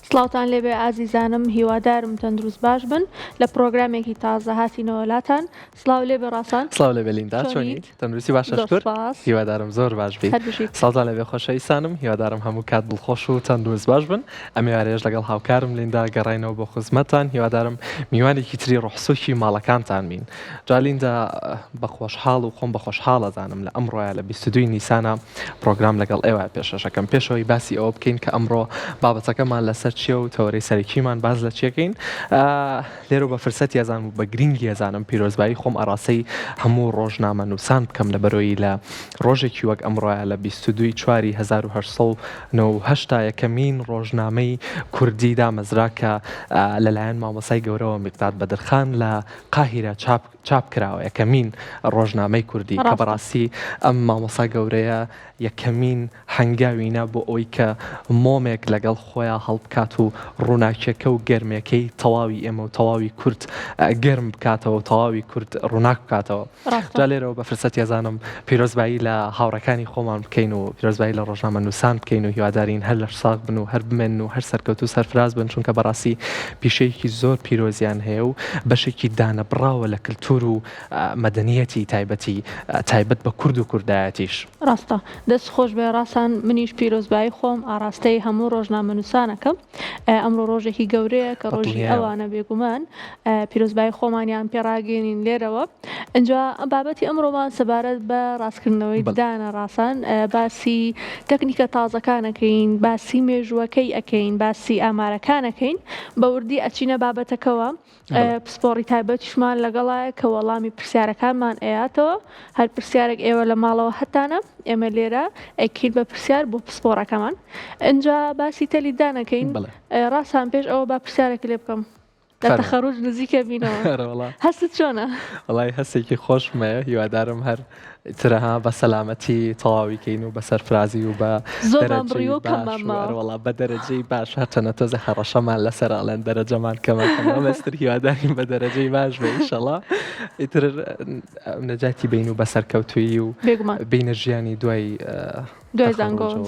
سڵاوتان لێبێ ئازیزانم، هیوادارم تەندروست باش بن لە پرۆگرامێکی تازە هاتینەوە لاتان. سڵاو لێبێ ڕاستان. سڵاو لێبێ لیندا، چۆنیت؟ تەندروستی باشە شکر. هیوادارم زۆر باش بیت. سڵاوتان لێبێ خۆشەویستانم، هیوادارم هەموو کات دڵخۆش و تەندروست باش بن. ئەم ئێوارەیەش لەگەڵ هاوکارم لیندا گەڕاینەوە بۆ خزمەتتان. هیوادارم میوانێکی تری ڕوحسووکی ماڵەکانتان بین. جا لیندا بە خۆشحاڵ و خۆم بە خۆشحاڵ ئەزانم لە ئەمڕۆیە لە 22 نیسانە پرۆگرام لەگەڵ ئێوە پێشەشەکەم. پێشەوەی باسی ئەوە بکەین کە ئەمڕۆ بابەتەکەمان لەسەر چیە و تەوەرەی سەرەکیمان باز لە چیەکەین. لێرە بە فرسەتی ئەزانم و بە گرنگی ئەزانم پیرۆزبایی خۆم ئاڕاستەی هەموو ڕۆژنامە نووسان بکەم لە بەرۆی لە ڕۆژێکی وەک ئەمڕۆیە لە 22 چواری 1970 یەکەمین ڕۆژنامەی کوردی دامەزرا کە لەلایەن مامۆسای گەورەوە میقداد بەدرخان لە قاهیرە چاپ کراوە. یەکەمین ڕۆژنامەی کوردی کە بەڕاستی ئەم مامۆسا گەورەیە یەکەمین هەنگاوینە بۆ ئەوی کە مۆمێک لەگەڵ خۆیان هەڵبکات و ڕووناکیەکە و گەرمەکەی تەواوی ئێمە و تەواوی کورد گەرم بکاتەوە و تەواوی کورد ڕووناک بکاتەوە. جا لێرەوە بە فرسەتی ئەزانم پیرۆزبایی لە هاوڕەکانی خۆمان بکەین و پیرۆزبایی لە ڕۆژنامە نووسان بکەین و هیوادارین هەر لە ساغ بن و هەر بمێن و هەر سەرکەوت و سەرفراز بن، چونکە بەڕاستی پیشەیەکی زۆر پیرۆزیان هەیە و بەشێکی دانەبراوە لە کلتور و مەدەنیەتی تایبەت بە کورد و کوردایەتیش. ڕاستە دەست خۆش بێ ڕاستان، منیش پیرۆزبایی خۆم ئاراستەی هەموو ڕۆژنامە نووسانەکەم. ئەمڕۆ ڕۆژێکی گەورەیە کە ڕۆژی ئەوانە بێگومان پیرۆزبایی خۆمانیان پێڕاگەێنین لێرەوە. اینجا بابەتی ئەمڕۆمان سەبارەت بە ڕاستکردنەوەی ددانە ڕاستان، باسی تەکنیکە تازەکانەکەین، باسی مێژووەکەی ئەەکەین، باسی ئامارەکانەکەین. بە وردی ئەچینە بابەتەکەوە پسپۆڕی تایبەتیشمان لەگەڵایە کە وەڵامی پرسیارەکانمان ئەیاتەوە. هەر پرسیارێک ئێوە لە ماڵەوە هەتانە ئێمە لێرە ئەکیل بە پرسیار بۆ پسپۆڕەکەمان. اینجا باسی تەلیدانەکەین. ڕاستان پێش ئەوە با پرسیارێک لێ بکەم لە تەخەڕوج نزیکە بینەوە. هەستت چۆنە؟ وەڵای هەستێکی خۆشمەیە، هیوادارم هەر ترەها بە سەلامەتی تەواویکەین و بە سەرفرازی و بە وەڵا بە دەرەجەی باش هەرچەنە تۆزە هەڕەشەمان لەسەر ئەڵێن دەرەجەمان کەمەکەمەستر هیوادارین بە دەرەجەی باش بێ ئینشەڵا. ئیتر نەجاتی بین و بە سەرکەوتووی و بینە ژیانی دوای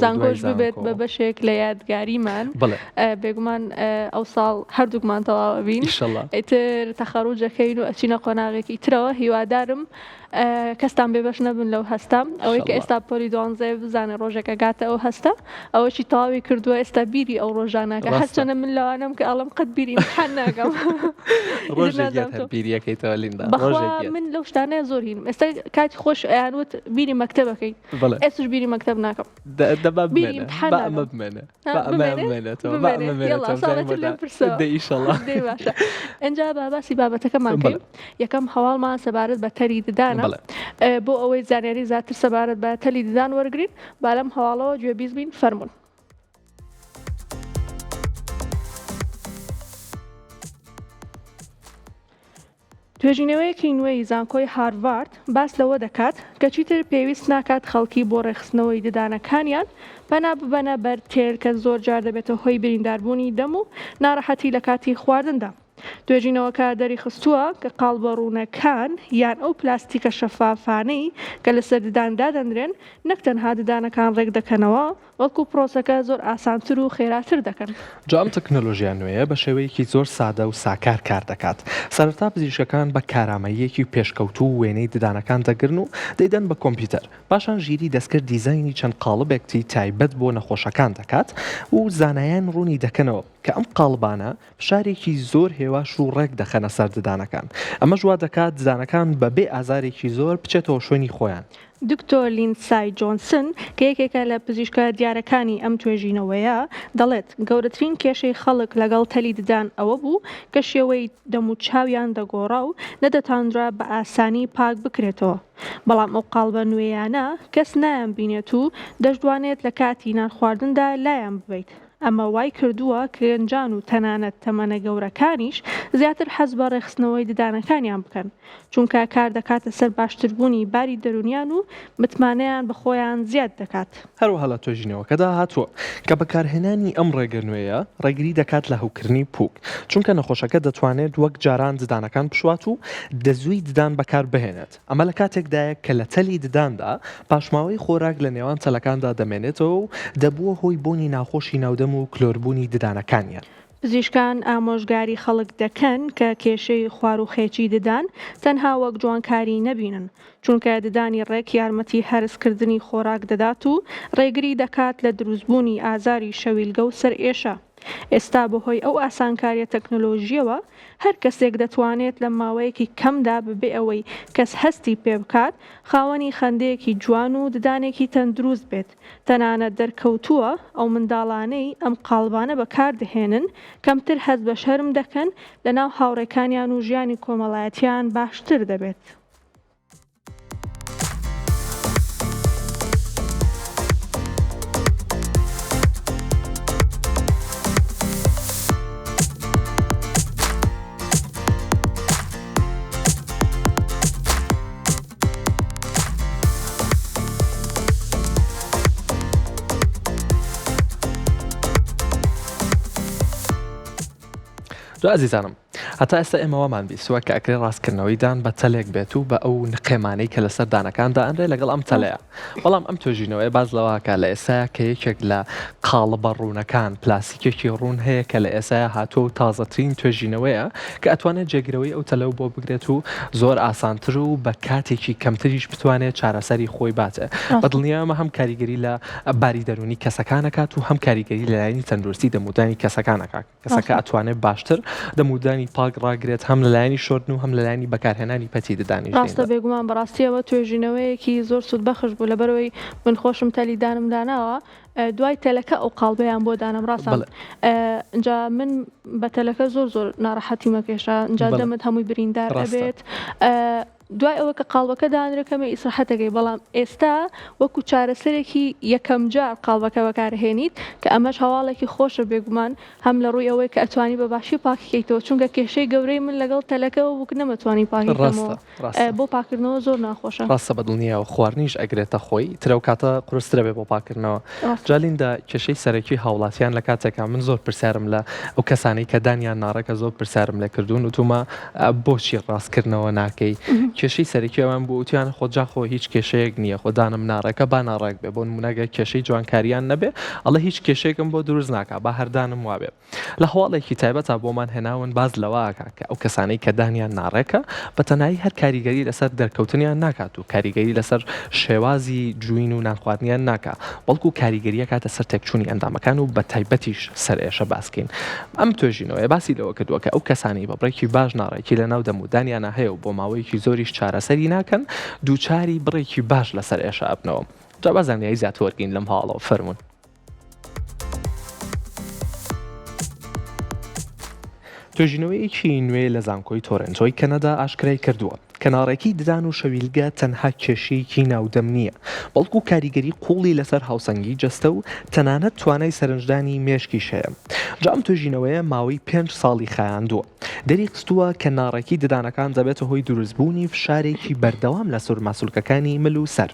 زانگۆش ببێت بە بەشێک لە یادگاریمان. بێگومان ئەو ساڵ هەردووکمان تەواوە بین ئیتر تەخەڕوجەکەین و ئەچینە قۆناغێکی ترەوە. هیوادارم کەستان بێبەش نەبن لەو هەستە. ئەوەی کە ئێستا پۆلی 12 بزانێ ڕۆژێکە گاتە ئەو هەستە، ئەوەشی تەواوی کردووە ئێستا بیری ئەو ڕۆژانەکە. هەرچەنە من لەوانم کە ئەڵم قەت بیری امتحان ناکەم. بیریەکەیتەوە لیندا من لەو شتانەیە زۆر هینم. ئێستا کاتی خۆش ئەیانوت بیری مەکتەبەکەی، ئێستش بیری مەکتەب ناکەم. ئەنجا باسی بابەتەکەمان بکەین. یەکەم هەواڵمان سەبارەت بە تەری ددانە بۆ ئەوەی زانیاری زیاتر سەبارەت بە تەلی ددان وەرگین. با لەم هەواڵەوە گوێبیست بین، فەرموون. توێژینەوەیەکی نوێی زانکۆی هاروارد باس لەوە دەکات کە چیتر پێویست ناکات خەڵکی بۆ ڕێخستنەوەی ددانەکانیان پەنا ببەنە بەر تێر کە زۆر جار دەبێتە هۆی برینداربوونی دەم و ناڕەحەتی لە کاتی خواردندا. توێژینەوەکە دەری خستووە کە قاڵبەڕوونەکان یان ئەو پلاستیکە شەفافانەی کە لەسەر دداندا دەنرێن نەک تەنها ددانەکان ڕێک دەکەنەوە، وەکو پرۆسەکە زۆر ئاسانتر و خێراتر دەکەن. جا ئەم تەکنۆلۆژیا نوێیە بە شێوەیەکی زۆر سادە و ساکار کار دەکات. سەرەتا پزیشکەکان بە کارامەییەکی پێشکەوتو و وێنەی ددانەکان دەگرن و دەیدەن بە کۆمپیوتەر. پاشان ژیری دەستکرد دیزاینی چەند قاڵبێکی تایبەت بۆ نەخۆشەکان دەکات و زانایان ڕوونی دەکەنەوە کە ئەم قاڵبانە فشارێکی زۆر هێواش و ڕێک دەخەنە سەر ددانەکان. ئەمە ژوا دەکات ددانەکان بەبێ ئازارێکی زۆر بچێتەوە شوێنی خۆیان. دکتۆر لیندسای جۆنسن کە یەکێکە لە پزیشکە دیارەکانی ئەم توێژینەوەیە دەڵێت گەورەترین کێشەی خەڵک لەگەڵ تەلی ددان ئەوە بوو کە شێوەی دەم و چاویان دەگۆڕا و نەدەتانرا بە ئاسانی پاک بکرێتەوە. بەڵام ئەو قاڵبە نوێیانە کەس نایان بینێت و دەشتوانێت لە کاتی نان خواردندا لایان ببیت. ئەمە وای کردووە کە گەنجان و تەنانەت تەمەنە گەورەکانیش زیاتر حەز بە ڕێخستنەوەی ددانەکانیان بکەن، چونکە کار دەکاتە سەر باشتربوونی باری دەرونیان و متمانەیان بە خۆیان زیاد دەکات. هەروەها لە توێژینەوەکەدا هاتووە کە بەکارهێنانی ئەم ڕێگە نوێیە ڕێگری دەکات لە هەوکردنی پووک، چونکە نەخۆشەکە دەتوانێت وەک جاران ددانەکان بشوات و دەزووی ددان بەکار بهێنێت. ئەمە لە کاتێکدایە کە لە تەلی دداندا پاشماوەی خۆراک لە نێوان چەلەکاندا دەمێنێتەوە و دەبووە هۆی بۆنی ناخۆشی ناودەم کەلسیەم و کلۆربوونی ددانەکانیان. پزیشکان ئامۆژگاری خەڵک دەکەن کە کێشەی خواروخێکی ددان تەنها وەک جوانکاری نەبینن، چونکە ددانی ڕێک یارمەتی هەرسکردنی خۆراک دەدات و ڕێگری دەکات لە دروستبوونی ئازاری شەویلگە و سەرئێشە. ئێستا بەهۆی ئەو ئاسانکاریە تەکنۆلۆژیەوە هەر کەسێک دەتوانێت لە ماوەیەکی کەمدا ببێ ئەوەی کەس هەستی پێ بکات خاوەنی خەندەیەکی جوان و ددانێکی تەندروست بێت. تەنانەت دەرکەوتووە ئەو منداڵانەی ئەم قاڵبانە بەکاردەهێنن کەمتر هەست بە شەرم دەکەن لە ناو هاوڕێکانیان و ژیانی کۆمەڵایەتیان باشتر دەبێت. عزیزانم هەتا ئێستا ئێمەوەمان بیستووە کە ئەکرێ ڕاستکردنەوەیدان بە تەلێک بێت و بە ئەو نقێمانەی کە لەسەر دانەکاندا ئەنرێ لەگەڵ ئەم تەلەیە. بەڵام ئەم توێژینەوەی باز لەواکە لە ئێسایا کە یەکێک لە قاڵبە ڕوونەکان پلاسیکێکی ڕوون هەیە کە لە ئێسایا هاتووە و تازەترین توێژینەوەیە کە ئەتوانێت جێگرەوەی ئەو تەلەو بۆ بگرێت و زۆر ئاسانتر و بە کاتێکی کەمتریش بتوانێت چارەسەری خۆی باتێ. بەدڵنیامە هەم کاریگەری لە باری دەرونی کەسەکانەکات و هەم کاریگەری لەلایەنی تەندروستی دەمودانی کەسەکانەکات. کەسەکە ئەتوانێت باشتر دەمودانی پاک ڕاگرێت هەم لەلایەنی شۆردن و هەم لەلایەنی بەکارهێنانی پەتی ددانی. ڕاستە بێگومان بەڕاستیەوە توێژینەوەیەکی زۆر سوود بەخش بوو لەبەرەوەی من خۆشم تەلیدانم داناوە دوای تەلەکە ئەو قاڵبەیان بۆ دانم ڕاستە اینجا من بە تەلەکە زۆر ناڕەحەتی مەکێشە اینجا دەمت هەمووی بریندار دەبێت. دوای ئەوە کە قاڵبەکە دانرەکەمە ئیسراحەتەکەی بەڵام ئێستا وەکو چارەسەرێکی یەکەم جار قاڵبەکە بەکارهێنیت کە ئەمەش هەواڵێکی خۆشە بێگومان هەم لە ڕووی ئەوەی کە ئەتوانی بە باشی پاکیکەیتەوە چونکە کێشەی گەورەی من لەگەڵ تەلەکەەوە بووک نەمەتوانی پاکیکەمەوە بۆ پاکردنەوە زۆر ناخۆشە. ڕاستە بەدڵنیایەوە خواردنیش ئەگرێتە خۆی ترە و کاتە قورسترە بێ بۆ پاکردنەوە. جالیندا کێشەی سەرەکی هاوڵاتیان لە کاتێکا من زۆر پرسیارم لە ئەو کەسانەی کە دانیان ناڕەکە زۆر پرسیارم لێ کردوون وتومە بۆچی ڕاستکردنەوە ناکەی. کێشەی سەرەکیەوەم بۆ وتیان خۆجاخۆ هیچ کێشەیەک نییە خۆدانم ناڕەکە با ناڕێک بێ بۆ نمونەگە کێشەی جوانکاریان نەبێ ئەڵە هیچ کێشێکم بۆ دروست ناکە با هەردانم وابێ. لە هەواڵێکی تایبەتە بۆمان هێناون باز لەواکە کە ئەو کەسانەی کە دانیان ناڕێکە بە تەنایی هەر کاریگەری لەسەر دەرکەوتنیان ناکات و کاریگەری لەسەر شێوازی جوین و نانخواردنیان ناکە بەڵکو کاریگەریە کاتە سەر تێکچوونی ئەندامەکان و بە تایبەتیش سەرئێشە باسکەین. ئەم توێژینەوەی باسی لەوە کردووە کە ئەو کەسانی بە بڕێکی باش ناڕێکی لە ناو دەمودانیانە هەیە و بۆ ماوەیەکی زۆریش چارەسەری ناکەن دووچاری بڕێکی باش لەسەر ئێشە ئەبنەوە. جا بازانیایی زیاتر وەرگین لەم هاڵەوە فەرمون. توێژینەوەیەکی نوێ لە زانکۆی تۆرنتۆی کەنەدا ئاشکرای کردووە کەناڕێکی ددان و شەویلگە تەنها کێشەیەکی ناودەم نییە بەڵکو کاریگەری قوڵی لەسەر هاوسەنگی جەستە و تەنانەت توانای سەرنجدانی مێشکیش هەیە. جام توێژینەوەیە ماوەی 5 ساڵی خایاندووە دەری قستووە کە ناڕێکی ددانەکان دەبێتە هۆی دروستبوونی فشارێکی بەردەوام لە سوور ماسوولکەکانی مل و سەر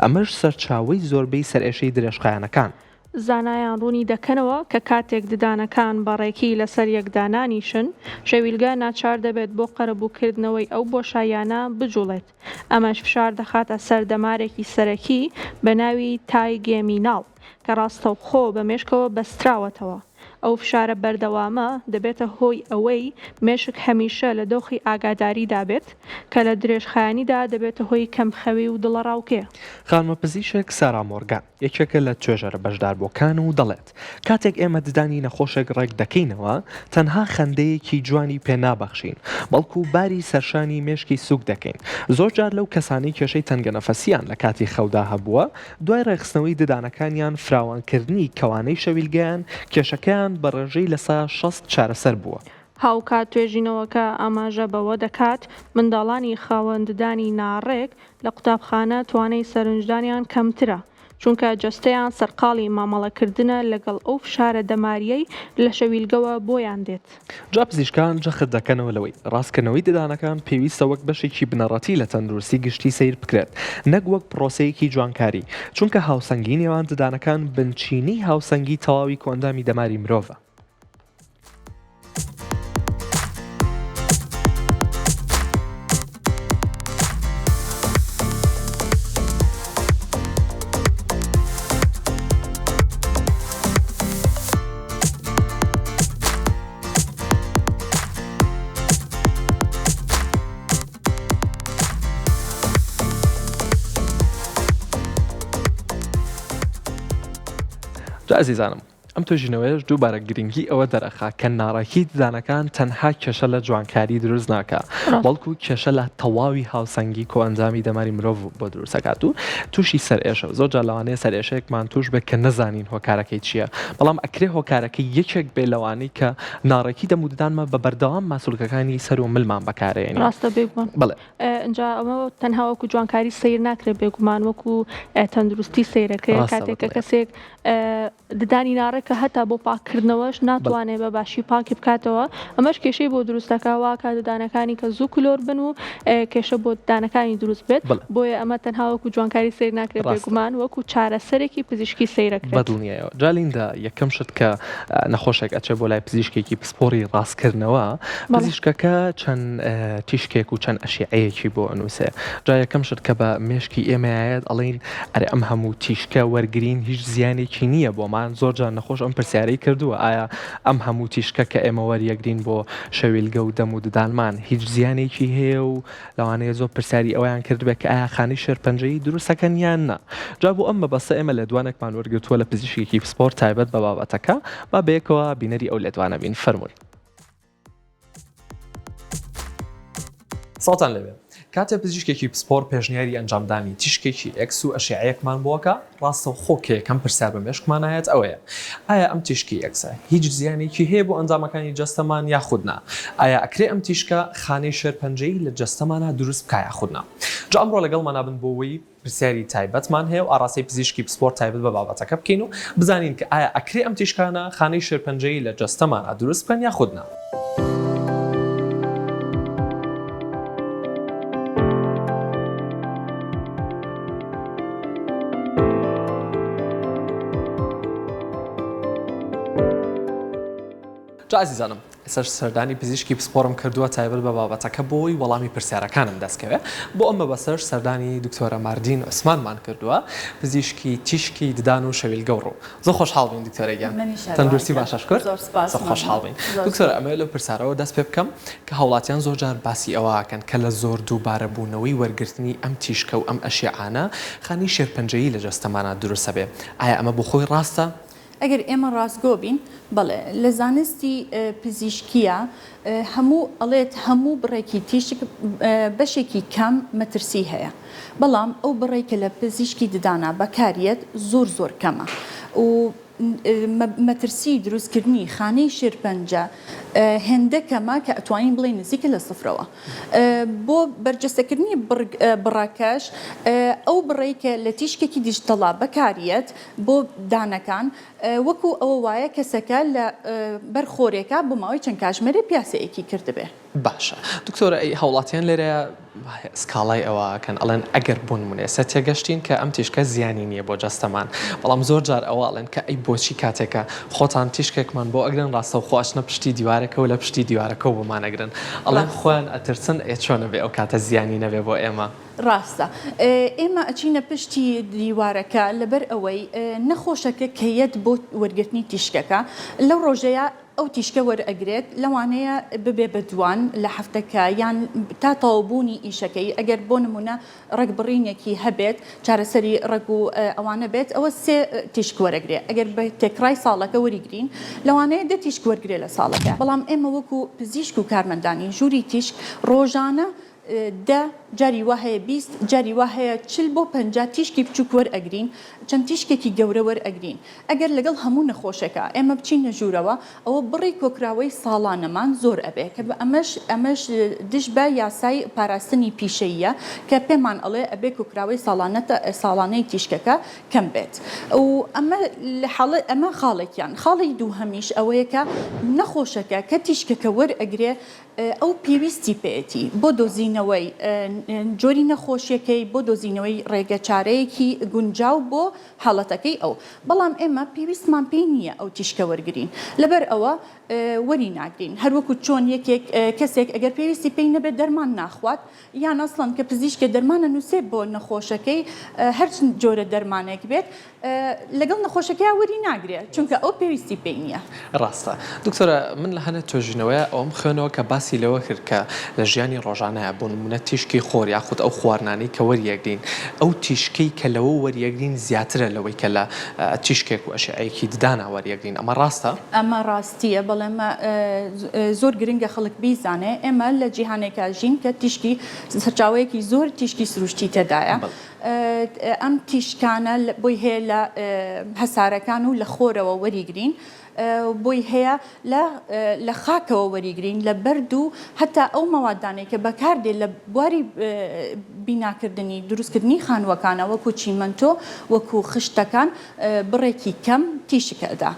ئەمەش سەرچاوەی زۆربەی سەرئێشەی درێژخایەنەکان. زانایان ڕوونی دەکەنەوە کە کاتێک ددانەکان بەڕێکی لەسەر یەکدانانیشن شەویلگە ناچار دەبێت بۆ قەرەبووکردنەوەی ئەو بۆشایانە بجوڵێت. ئەمەش فشار دەخاتە سەر دەمارێکی سەرەکی بە ناوی تایگێمیناڵ کە ڕاستەوخۆ بە مێشکەوە بەستراوەتەوە. ئەو فشارە بەردەوامە دەبێتە هۆی ئەوەی مێشک هەمیشە لە دۆخی ئاگاداریدا بێت کە لە درێژخایەنیدا دەبێتە هۆی کەمخەوی و دڵەڕاوکێ. خانمەپزیشک سارا مۆرگان یەکێکە لە توێژەرە بەشداربووەکان و دەڵێت کاتێک ئێمە ددانی نەخۆشێک ڕێک دەکەینەوە تەنها خەندەیەکی جوانی پێ نابەخشین بەڵکو باری سەرشانی مێشکی سوک دەکەین. زۆرجار لەو کەسانی کێشەی تەنگەنەفەسیان لە کاتی خەودا هەبووە دوای ڕێخستنەوەی ددانەکانیان فراوانکردنی کەوانەی شەویلگەیان کێشەکەیان بە ڕێژەی لەسا 60 چارەسەر بووە. هاوکات توێژینەوەکە ئاماژە بەوە دەکات منداڵانی خاوەنددانی ناڕێک لە قوتابخانە توانای سەرنجدانیان کەمترە چونکە جەستەیان سەرقاڵی مامەڵەکردنە لەگەڵ ئەو فشارە دەماریەی لە شەویلگەوە بۆیان دێت. جا پزیشکان جەخت دەکەنەوە لەوەی ڕاستکردنەوەی ددانەکان پێویستە وەک بەشێکی بنەڕەتی لە تەندروستی گشتی سیر بکرێت نەک وەک پرۆسەیەکی جوانکاری چونکە هاوسەنگی نێوان ددانەکان بنچینی هاوسەنگی تەواوی کۆندامی دەماری مرۆڤە. جا عزیزانم ئەم توێژینەوەیش دووبارە گرنگی ئەوە دەرەخا کە ناڕەکی ددانەکان تەنها کێشە لە جوانکاری دروست ناکە بەڵکو کێشە لە تەواوی هاوسەنگی کۆئەنجامی دەماری مرۆڤ بۆ دروستەکات و تووشی سەرئێشە زۆر جار لەوانەیە سەرئێشەیەکمان توش بێت کە نەزانین هۆکارەکەی چییە بەڵام ئەکرێ هۆکارەکەی یەکێک بێ لەوانەی کە ناڕەکی دەموددانمە بە بەردەوام ماسوولکەکانی سەر و ملمان بەکارێنی ڕاستە بێگومان بڵێ ئەجا ئەمە تەنها وەکو جوانکاری سیر ناکرێت بێگومان وەکو تەندروستی سیرەکەی کاتێکە کەسێک ددانی ناڕێکە هەتا بۆ پاکردنەوەش ناتوانێت بە باشی پاکی بکاتەوە ئەمەش کێشەی بۆ دروستەکەوا کە ددانەکانی کە زوو کلۆر بن و کێشە بۆ ددانەکانی دروست بێت بۆیە ئەمە تەنها وەکو جوانکاری سیر ناکرێت بێگومان وەکو چارەسەرێکی پزیشکی سیرەکرێت بەدڵنیایەوە جالیندا یەکەم شت کە نەخۆشێک ئەچێ بۆ لای پزیشکێکی پسپۆری ڕاستکردنەوە پزیشکەکە چەند تیشکێک و چەند ئەشیعەیەکی بۆ ئەنووسێ جا یەکەم شت کە بە مێشکی ئێمەیەت ئەڵین ئەرێ ئەم هەموو تیشکە وەرگرین هیچ زیانێکی نییە بۆمان زۆر جار نەخۆش ئەم پرسیارەی کردووە ئایا ئەم هەموو تیشکە کە ئێمە وەریەگرین بۆ شەویلگە و دەم و ددانمان هیچ زیانێکی هەیە و لەوانەیە زۆر پرسیاری ئەویان کردبێت کە ئایا خانەی شێرپەنجەیی دروستەکەن یان نا جا بۆ ئەم بەبەستە ئێمە لە دوانێکمان وەرگرتووە لە پزیشکێکی پسپۆر تایبەت بە بابەتەکە با بەیەکەوە بینەری ئەو لێدوانە بین فەرمووی ساڵتان لەوێ کاتێ پزیشکێکی پسپۆر پێشنیاری ئەنجامدانی تیشکێکی ئەکس و ئەشیعەیەکمان بووەکە ڕاستە خۆکێ کەم پرسیار بە مێشکمان هەیەت ئەوەیە ئایا ئەم تیشکی ئەکسە هیچ زیانێکی هەیە بۆ ئەنجامەکانی جەستەمان یاخودنا ئایا ئەکرێ ئەم تیشکە خانەی شێرپەنجەیی لە جەستەمانە دروست بکە یاخودنا جا ئەمڕۆ لەگەڵمان نابن بۆەوەی پرسیاری تایبەتمان هەیە و ئاراسی پزیشکی پسپۆر تایبەت بە بابەتەکە بکەین و بزانین کە ئایا ئەکرێ ئەم تیشکانە خانەی شێرپەنجەیی لە جەستەمانە دروست بکەن یاخودنا جا عزیزانم ئێستا سەردانی پزیشکی پسپۆرم کردووە تایبەت بە بابەتەکە بۆی وەڵامی پرسیارەکانم دەستکەوێت بۆ ئەمە بەسەر سەردانی دکتۆرە ماردین عوسمانمان کردووە پزیشکی تیشکی ددان و شەویلگە و ڕوو زۆر خۆشحاڵ بووین دکتۆرە گیان تەندروستی باشەش کرد زۆر خۆشحاڵ بووین دکتۆرە ئەمە لەو پرسیارەوە دەست پێ بکەم کە هاوڵاتیان زۆر جار باسی ئەوەکەن کە لە زۆر دووبارە بوونەوەی وەرگرتنی ئەم تیشکە و ئەم ئەشیعانە خانی شێرپەنجەیی لە جەستەمانە دروستە بێ ئایا ئەمە بۆ خۆی ڕاستە؟ ئەگەر ئێمە ڕاستگۆ بین بەڵێ لە زانستی پزیشکیە هەموو ئەڵێت هەموو بڕێکی تیشک بەشێکی کەم مەترسی هەیە بەڵام ئەو بڕێکە لە پزیشکی ددانە بەکارێت زۆر کەمە و مەترسی دروستکردنی خانەی شێرپەنجە هێندەکەمە کە ئەتوانین بڵێ نزیکە لە سفرەوە بۆ بەرجەستەکردنی بڕاکەش ئەو بڕێکە لە تیشکێکی دیژتەڵا بەکارێت بۆ دانەکان وەکو ئەوە وایە کەسەکە لە بەرخۆرێکە بۆ ماوەی چەند کاتژمێرە پیاسەیەکی کردبێ باشە دکتۆرە ئەی هاوڵاتیان لێرە سکاڵای ئەوەکەن ئەڵێن ئەگەر بوون منێسە تێگەشتین کە ئەم تیشکە زیانی نییە بۆ جەستەمان بەڵام زۆر جار ئەوواڵێن کە ئەی بۆچی کاتێکە خۆتان تیشکێکمان بۆ ئەگرن ڕاستە و خۆشنە پشتی دیوارەکە و لە پشتی دیوارەکە و بۆمان ئەگرن ئەڵێن خۆیان ئەترسن چۆنە بێ ئەو کاتە زیانی نەبێ بۆ ئێمە ڕاستە ئێمە ئەچینە پشتی دیوارەکە لەبەر ئەوەی نەخۆشەکە کەیەت بۆ وەرگرتنی تیشکەکە لەو ڕۆژەیە ئەو تیشکە وەرئەگرێت لەوانەیە ببێ بەدوان لە هەفتەکە یان تا تەواوبوونی ئیشەکەی ئەگەر بۆ نمونە ڕێکبڕینێکی هەبێت چارەسەری ڕێک و ئەوانە بێت ئەوە 3 تیشک وەرەگرێ ئەگەر بە تێکرای ساڵەکە وەریگرین لەوانەیە 10 تیشک وەرگرێ لە ساڵەکە بەڵام ئێمە وەکو پزیشک و کارمەندانی ژووری تیشک ڕۆژانە 10 جاری وهەیە 20 جاری وهەیە 40 بۆ 50 تیشکی بچووک وەرئەگرین چەند تیشکێکی گەورە وەرئەگرین ئەگەر لەگەڵ هەموو نەخۆشەکە ئێمە بچینە ژوورەوە ئەوە بڕی کۆکراوەی ساڵانەمان زۆر ئەبێ کە ئەمەش دش بە یاسای پاراستنی پیشەیە کە پێمان ئەڵێ ئەبێ کۆکراوەی ساڵانەی تیشکەکە کەم بێت و ئەمە خاڵێکیان خاڵی دووهەمیش ئەوەیە کە نەخۆشەکە کە تیشکەکە وەرئەگرێ ئەو پێویستی پێێتی بۆ دۆزینەوەی جۆری نەخۆشیەکەی بۆ دۆزینەوەی ڕێگە چارەیەکی گونجاو بۆ حاڵەتەکەی ئەو بەڵام ئێمە پێویستمان پێی نییە ئەو تیشکە وەرگرین لەبەر ئەوە وەری ناگرین هەروەکو چۆن کەسێک ئەگەر پێویستی پێی نەبێت دەرمان ناخوات یان ئەسڵەن کە پزیشکە دەرمانە نووسێ بۆ نەخۆشەکەی هەر جۆرە دەرمانێک بێت لەگەڵ نەخۆشەکەی وەری ناگرێت چونکە ئەو پێویستی پێی نییە ڕاستە دکتۆرە من لە هەنە توێژینەوەی ئەوم خوێنەوە کە باسی لەوە کرد کە لە ژیانی ڕۆژانەیە بۆ نمونە تیشکی خۆر یاخود ئەو خواردنانەی کە وەریەگرین ئەو تیشکەی کە لەوە وەریەگرین زیاترە لەوەی کە لە تیشکێک و ئەشیایەکی ددانە وەریەگرین ئەمە ڕاستە؟ ئەمە ڕاستیە بەڵێ زۆر گرنگە خەڵک بیزانێ ئێمە لە جیهانێکا ژین کە تیشکی سەرچاوەیەکی زۆر تیشکی سروشتی تێدایە. ئەم تیشکانە بۆی هەیە لە هەسارەکان و لە خۆرەوە وەریگرین بۆی هەیە لە خاکەوە وەریگرین لە بەرد و هەتا ئەو مەوادانەی کە بەکاردێ لە بواری بیناکردنی دروستکردنی خانووەکانە وەکو چیمەنتۆ وەکو خشتەکان بڕێکی کەم تیشکەدا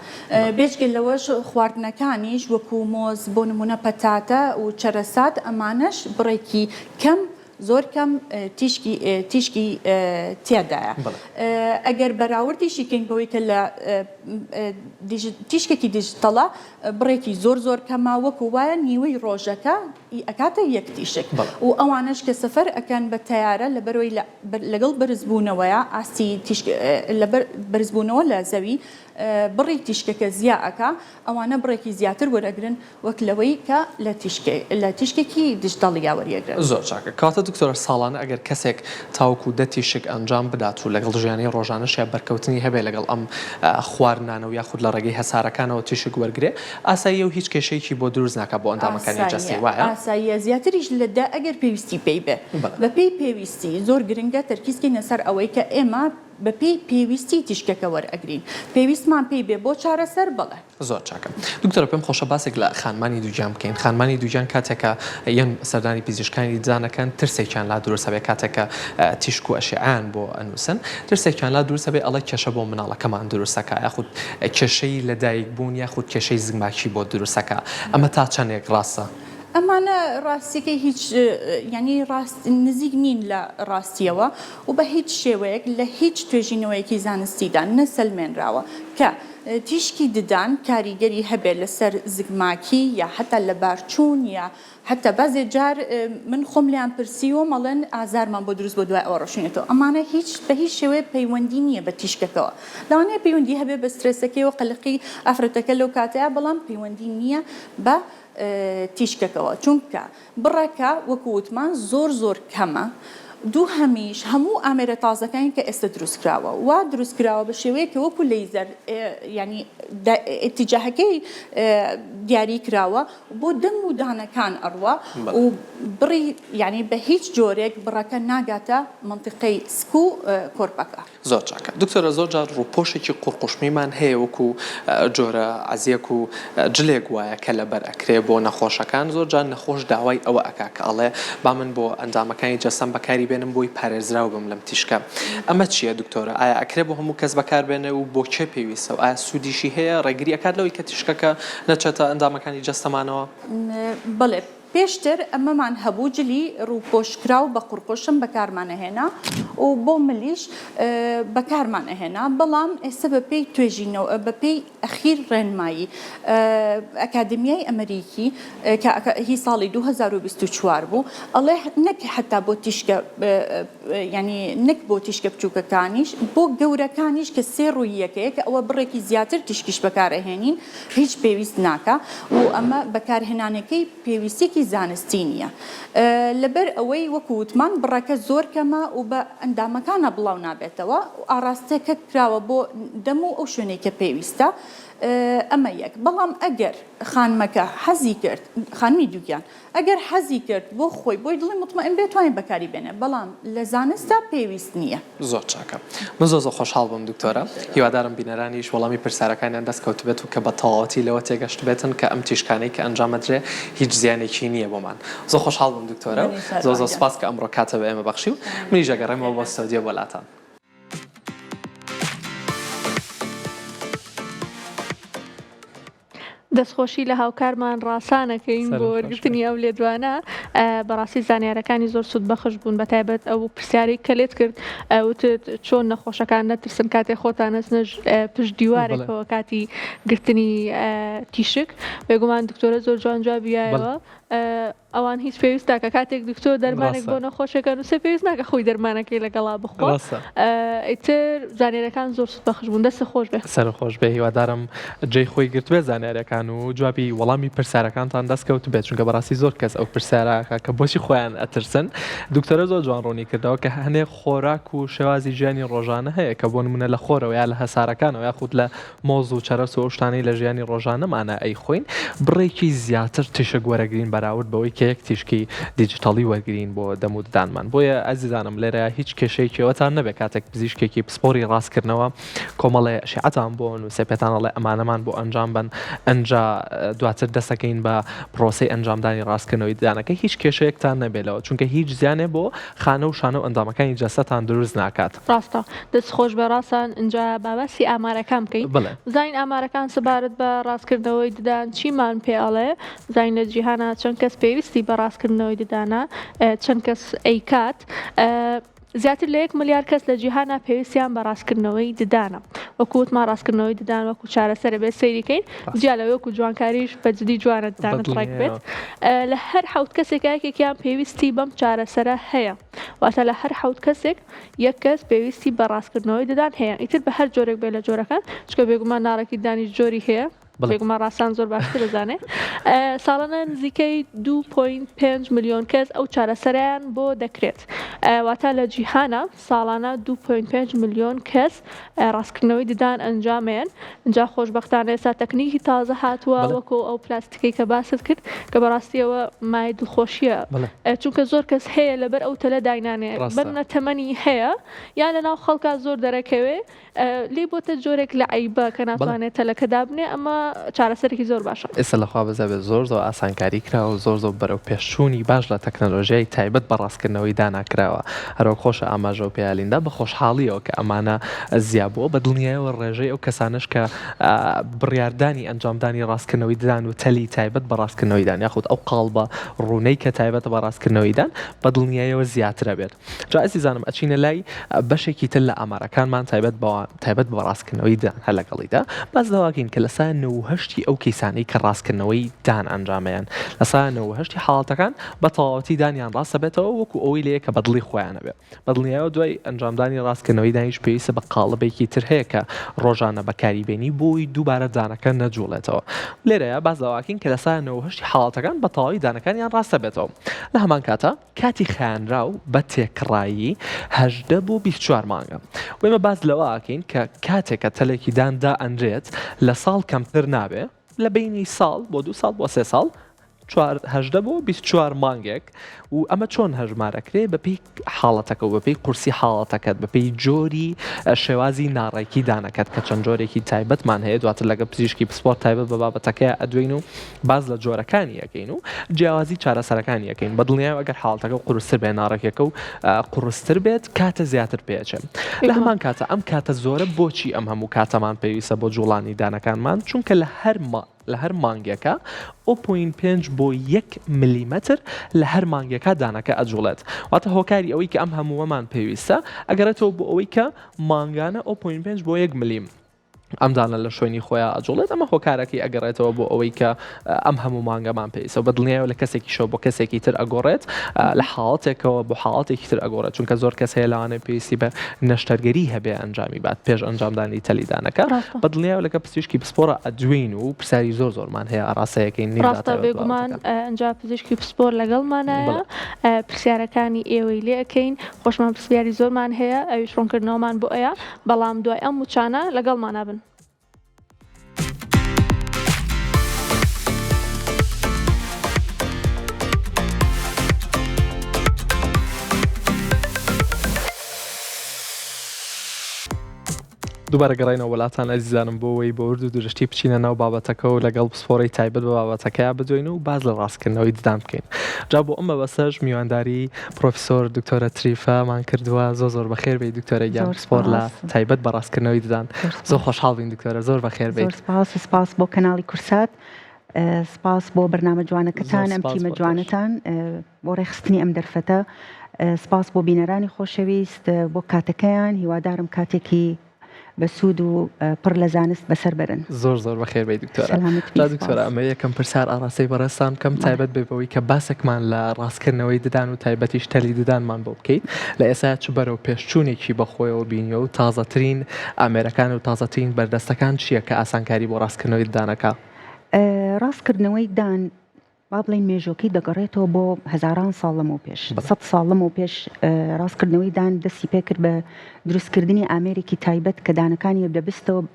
بێجگە لەوەش خواردنەکانیش وەکو مۆز بۆ نمونە پەتاتە و چەرەسات ئەمانەش بڕێکی کەم زۆر کەم تیشکی تێدایە. ئەگەر بەراوردیشی کەین بەوەی کە لە تیشکێکی دیژیتەڵە بڕێکی زۆر کەما وەکو وایە نیوەی ڕۆژەکە ئەکاتە یەک تیشک و ئەوانش کە سەفەر ئەکەن بە تەیارە لەبەرەوەی لەگەڵ بەرزبوونەوەیە ئاستی بەرزبوونەوە لە زەوی بڕی تیشکەکە زیاکە ئەوانە بڕێکی زیاتر وەرەگرن وەک لەوەی کە لە تیشکێکی دیژیتەڵیا وەریەگرن. زۆر چاکە کاتە دکتۆرە ساڵانە ئەگەر کەسێک تاوکو 10 تیشک ئەنجام بدات و لەگەڵ ژیانی ڕۆژانەشیان بەرکەوتنی هەبێ لەگەڵ ئەم خواردنانە و یاخود لە ڕێگەی هەسارەکانەوە تیشک وەرگێ ئاسایی و هیچ کێشەیەکی بۆ دروست ناکە بۆ ئەندامەکانی جەستی وایە؟ ئاساییە زیاتریش لەدا ئەگەر پێویستی پێی بێ بە پێی پێویستی زۆر گرنگە تەرکیزکەینە سەر ئەوەی کە ئێمە بە پێی پێویستی تیشکەکە وەرئەگرین پێویستمان پێی بێ بۆ چارەسەر بڵێ. زۆر چاکە دکتۆرە پێم خۆشە باسێک لە خانمانی دووجان بکەین. خانمانی دووجان کاتێکە یان سەردانی پزیشکانی دزانەکان ترسێکیان لا دروست هەبێ کاتێکە تیشک و ئەشیان بۆ ئەنووسن ترسێکیان لا دروست هەبێ ئەڵێ کێشە بۆ مناڵەکەمان دروستەکە یاخود کێشەی لەدایک بوون یاخود کێشەی زگماکی بۆ دروستەکە ئەمە تا چەندێک ڕاستە؟ ئەمانە ڕاستیەکەی هیچ ینی نزیک نین لە ڕاستیەوە و بە هیچ شێوەیەک لە هیچ توێژینەوەیەکی زانستیدا نەسەلمێنراوە کە تیشکی ددان کاریگەری هەبێ لەسەر زگماکی یا حتا لە بارچوون یا حتا بەزێ جار من خۆم لیان پرسیوە مەڵێن ئازارمان بۆ دروست بۆ دوای ئەوە ڕۆشنێتەوە ئەمانە بە هیچ شێوەیە پەیوەندی نییە بە تیشکەکەەوە لەوانەیە پەیوەندی هەبێ بە سترێسەکەی و قەلقی ئافرەتەکە لەو کاتەیە بەڵام پەیوەندی نییە بە تیشکەکەەوە چونکە بڕێکە وەکو وتمان زۆر کەمە دوو هەمیش هەموو ئامێرە تازەکانی کە ئێستا دروستکراوە وا دروستکراوە بە شێوەیەکە وەکو لەیزەر ینی ئتیجاهەکەی دیاری کراوە بۆ دەم و دانەکان ئەڕوە و بڕی ینی بە هیچ جۆرێک بڕەکە ناگاتە منتیقەی سک و کۆرپەکە. زۆر چاکە دکتۆرە زۆر جار ڕووپۆشێکی قوڕقوشمیمان هەیە وەکو جۆرە عەزیەک و جلێک وایە کە لەبەر ئەکرێ بۆ نەخۆشەکان زۆر جار نەخۆش داوای ئەوە ئەکا کە ئەڵێ با من بۆ ئەندامەکانی جەستەم بەکاری بێنم بۆی پارێزراو بم لەم تیشکە ئەمە چییە دکتۆرە ئایا ئەکرێ بۆ هەموو کەس بەکاربێنێ و بۆ کێ پێویستە و ئایا سوودیشی هەیە ڕێگری ئەکات لەوەی کە تیشکەکە نەچێتە ئەندامەکانی جەستەمانەوە؟ بڵێ پێشتر ئەمەمان هەبوو جلی ڕووپۆشکراو بە قوڕقۆشم بەکارمانەهێنا و بۆ ملیش بەکارمانەهێنا بەڵام ئێستا بەپێی توێژینەوە بەپێی ئەخیر ڕێنمایی ئەکادمیای ئەمریکی کە هی ساڵی 2024 بوو ئەڵێ نەک حتا بۆ تیشکە ینی نەک بۆ تیشکە بچووکەکانیش بۆ گەورەکانیش کە سێ ڕوویەکەیە کە ئەوە بڕێکی زیاتر تیشکیش بەکارەهێنین هیچ پێویست ناکە و ئەمە بەکارهێنانەکەی پێویستێکی زانستی نییە لەبەر ئەوەی وەکو وتمان بڕەکە زۆر کەمە و بە ئەندامەکانە بڵاو نابێتەوە ئاراستەکە کراوە بۆ دەم و ئەو شوێنەی کە پێویستە ئەمە یەک بەڵام ئەگەر خانمەکە حەزی کرد خانمی دووگیان ئەگەر حەزی کرد بۆ خۆی بۆی دڵی مطمئن بێتوانین بەکاری بێنێ بەڵام لە زانستا پێویست نییە. زۆر چاکە من زۆر خۆشحاڵ بووم دکتۆرە هیوادارم بینەرانیش وەڵامی پرسیارەکانیان دەستکەوت بێت و کە بە تەواوەتی لەوە تێگەشت بێتن کە ئەم تیشکانەی کە ئەنجامەدرێ هیچ زیانێکی نییە بۆمان. زۆر خۆشحاڵ بووم دکتۆرە زۆر سوپاس کە ئەمڕۆ کاتە بە ئێمە بەخشی و منیش ئەگەڕێمەوە بۆ ستۆدیۆ وەلاتان. دەستخۆشی لە هاوکارمان ڕاستانەکەین بۆ وەرگرتنی ئەو لێدوانە بەڕاستی زانیارەکانی زۆر سوود بەخش بوون بەتایبەت ئەو پرسیارەی کە لێت کرد وتت چۆن نەخۆشەکان نەترسن کاتێک خۆتان نەچنە پشت دیوارێکەوە کاتی گرتنی تیشک بێگومان دکتۆرە زۆر جوان جوابیایەوە ئەوان هیچ پێویست ناکە کاتێک دکتۆر دەرمانێک بۆ نەخۆشەکە نووسێ پێویست ناکە خۆی دەرمانەکەی لەگەڵا بخۆ ئیتر زانیەرەکان زۆر سوودبەخش بوون دەستە خۆش بێ سەرخۆش بێ هیوادارم جێی خۆی گرتوێ زانیاریەکان و جوابی وەڵامی پرسیارەکانتان دەستکەوت بێت چونکە بەڕاستی زۆر کەس ئەو پرسیارەکە کە بۆچی خۆیان ئەترسن دکتۆرە زۆر جوان ڕوونی کردەوە کە هەنێک خۆراک و شێوازی ژیانی ڕۆژانە هەیە کە بۆ نمونە لە خۆرەوە یا لە هەسارەکانەوە یاخود لە مۆز و چەرەس و شتانەی لە ژیانی ڕۆژانەمانە ئەی خۆین بڕێکی زیاتر تیشک وەرەگرین بەراورد بەوەی کە یەک تیشکی دیجیتاڵی وەرگرین بۆ دەموددانمان بۆیە ئەزیزانم لێرە هیچ کێشەیەکیەوەتان نەبێت کاتێک پزیشکێکی پسپۆری ڕاستکردنەوە کۆمەڵێ شیعەتان بۆن و سێپێتانەڵێ ئەمانەمان بۆ ئەنجام بن ئەنجا دواتر دەسەکەین بە پرۆسی ئەنجامدانی ڕاستکردنەوەی دانەکە هیچ کێشەیەکتان نەبێتەوە چونکە هیچ زیانێ بۆ خانە و شانە و ئەندامەکانی جەستەتان دروست ناکات ڕاستە دەستخۆش بە ڕاستان اینجا بابەسی ئامارەکان بکەین زین ئامارەکان سەبارەت بە ڕاستکردنەوەی ددان چیمان پێڵێ زین لە جیهانە چەند کەس پێویستی بە ڕاستکردنەوەی ددانە چەند کەس ئەیکات زیاتر لە 1 ملیار کەس لە جیهانە پێویستیان بە ڕاستکردنەوەی ددانە وەکووتمان ڕاستکردنەوەی ددان وەکو چارەسەرە بێت سەیریکەین جیا لەوە وەکو جوانکاریش بە جدی جوانە ددانت ڕێک بێت لە هەر حوت کەسێکیان پێویستی بەم چارەسەرە هەیە واتە لە هەر حوت کەسێک یەک کەس پێویستی بە ڕاستکردنەوەی ددان هەیە ئیتر بە هەر جۆرێک بێت لە جۆرەکان چکە بێگومان ناڕێکی دانی جۆری هەیە بێگومان ڕاستان زۆر باشتر دەزانێ ساڵانە نزیکەی 2.5 ملیۆن کەس ئەو چارەسەریان بۆ دەکرێت واتە لە جیهانە ساڵانە 2.5 ملیۆن کەس ڕاستکردنەوەی ددان ئەنجامێن اینجا خۆشبەختانە ئێستا تەکنیکی تازە هاتووە وەکو ئەو پلاستیکەی کە باست کرد کە بەڕاستیەوە مای دڵخۆشیە چونکە زۆر کەس هەیە لەبەر ئەو تەلە داینانێ بەرنە تەمەنی هەیە یان لەناو خەڵکا زۆر دەرەکەوێ لێ بۆتە جۆرێک لە عیبە کە ناتوانێت تەلەکە دابنێ ئەمە چارەسەرێکی زۆر باشە ئێستا لەخوا بەزەبێت زۆر ئاسانکاری کراوە و زۆر بەرەو پێشچوونی باش لە تەکنەلۆژیای تایبەت بە ڕاستکردنەوەی داناکراوە هەروە خۆشە ئاماژە و پێیالیندا بە خۆشحاڵیەوە کە ئەمانە زیابووە بە دڵنیایەوە ڕێژەی ئەو کەسانش کە بڕیاردانی ئەنجامدانی ڕاستکردنەوەی دان و تەلی تایبەت بە ڕاستکردنەوەی دان یاخود ئەو قاڵبە ڕوونەی کە تایبەت بە ڕاستکردنەوەی دان بە دڵنیایەوە زیاترە بێت جا ئەزیزانم ئەچینە لای بەشێکی تر لە ئامارەکانمان تایبەت بە ڕاستکردنەوەی دان هەر لەگەڵیدا باز داواکەین کە لە سایە 98 ئەو کەسانەی کە ڕاستکردنەوەی دان ئەنجامیان لە سایە 98 حاڵاتەکان بە تەواوەتی دانیان ڕاستە بێتەوە وەکو ئەوەی لەیە کە بەدڵی خۆیانە بێت بەدڵنیایەوە دوای ئەنجامدانی ڕاستکردنەوەی دانیش پێویستە بە قاڵبێکی تر هەیە کە ڕۆژانە بەکاریبێنی بۆی دووبارە دانەکە نەجوڵێتەوە لێرەیە باز داواکەین کە لە سایە 98 حاڵاتەکان بە تەواوی دانەکانیان ڕاستە بێتەوە لە هەمان کاتە کاتی خیانراو بە تێکڕایی 18 بۆ 24 مانگە وێمە باز لەوەکەین کە کاتێکە تەلێکی داندا ئەنجێت لە ساڵ کەمتر نابێ لە بینی ساڵ بۆ 2 ساڵ بۆ 3 ساڵ 18 بۆ 24 مانگێک و ئەمە چۆن هەژمارەکرێ بەپێی حاڵەتەکە و بەپێی قورسی حاڵەتەکەت بەپێی جۆری شێوازی ناڕێکی دانەکەت کە چەند جۆرێکی تایبەتمان هەیە دواتر لەگە پزیشکی پسپۆرت تایبەت بە بابەتەکەی ئەدوین و باز لە جۆرەکانی یەکەین و جیاوازی چارەسەرەکانی یەکەین بە دڵنیایە ئەگەر حاڵەتەکە قورستر بێ ناڕێکەکە و قورستر بێت کاتە زیاتر پێچێت لە هەمان کاتە ئەم کاتە زۆرە بۆچی ئەم هەموو کاتەمان پێویستە بۆ جوڵانی دانەکانمان چونکە لە هەر مانگێکە 0.5 بۆ 1 میلیمەتر لە هەر مانگێکە دانەکە ئەجوڵێت واتە هۆکاری ئەوەی کە ئەم هەمووەمان پێویستە ئەگەرێتەوە بۆ ئەوەی کە مانگانە 0.5 بۆ 1 ملیم ئەمدانە لە شوێنی خۆیان ئەجوڵێت ئەمە هۆکارەکەی ئەگەڕێتەوە بۆ ئەوەی کە ئەم هەموو مانگەمان پێویستە بە دڵنیایەوە لە کەسێکی شەو بۆ کەسێکی تر ئەگۆڕێت لە حاڵەتێکەوە بۆ حاڵەتێکی تر ئەگۆڕێت چونکە زۆر کەس هەیە لەوانەیە پێویستی بە نەشتەرگەری هەبێ ئەنجامی بات پێش ئەنجامدانی تەلیدانەکە بە دڵنیایەوە لەگە پزیشکی پسپۆرە ئەدوین و پرسیاری زۆرمان هەیە ئاراسەیەکەی ڕاستە بێگومان ئەنجا پزیشکی پسپۆر لەگەڵمانایە پرسیارەکانی ئێوەی لێەکەین خۆشمان پرسیاری زۆرمان هەیە ئەویش ڕوونکردنەوەمان بۆ ئەیە بەڵام دوای ئەم وچانە لەگەڵمانە بن. دووبارە گەڕینەوە وڵاتان ئەزیزانم بۆەوەی بە ورد و درشتی بچینە ناو بابەتەکە و لەگەڵ پسپۆڕی تایبەت بە بابەتەکەیە بدوین و باز لە ڕاستکردنەوەی ددان بکەین جا بۆ ئەمە بەسەش میوانداری پرۆفیسۆر دکتۆرە تریفەمان کردووە زۆر بەخێر بێت دکتۆرە گیان پسپۆر لە تایبەت بە ڕاستکردنەوەی ددان زۆر خۆشحاڵ بین دکتۆرە زۆر بەخێر بێت سپاس بۆ کەناڵی کورسات سپاس بۆ بەرنامە جوانەکەتان ئەم تیمە جوانەتان بۆ ڕێخستنی ئەم دەرفەتە سپاس بۆ بینەرانی خۆشەویست بۆ کاتەکەیان هیوادارم کاتێکی بە سوود و پڕ لە زانست بەسەر برن. زۆر بەخێر بێ دکتۆرە ئەمە یەکەم پرسیار ئاڕاستەی بەڕێستان کەم تایبەت بێبەوەی کە باسێکمان لە ڕاستکردنەوەی ددان و تایبەتیش تەلی ددانمان بۆ بکەیت لە ئێستا چ بەرەو پێشچوونێکی بەخۆیەوە بینیە و تازەترین ئامێرەکان و تازەترین بەردەستەکان چییە کە ئاسانکاری بۆ ڕاستکردنەوەی ددانەکە؟ ڕاستکردنەوەی دان با بڵین مێژۆکەی دەگەڕێتەوە بۆ هەزاران ساڵ لەمەوە پێش 100 ساڵ لەمەوە پێش ڕاستکردنەوەی دان دەستی پێکرد بە دروستکردنی ئامێرێکی تایبەت کە دانەکانی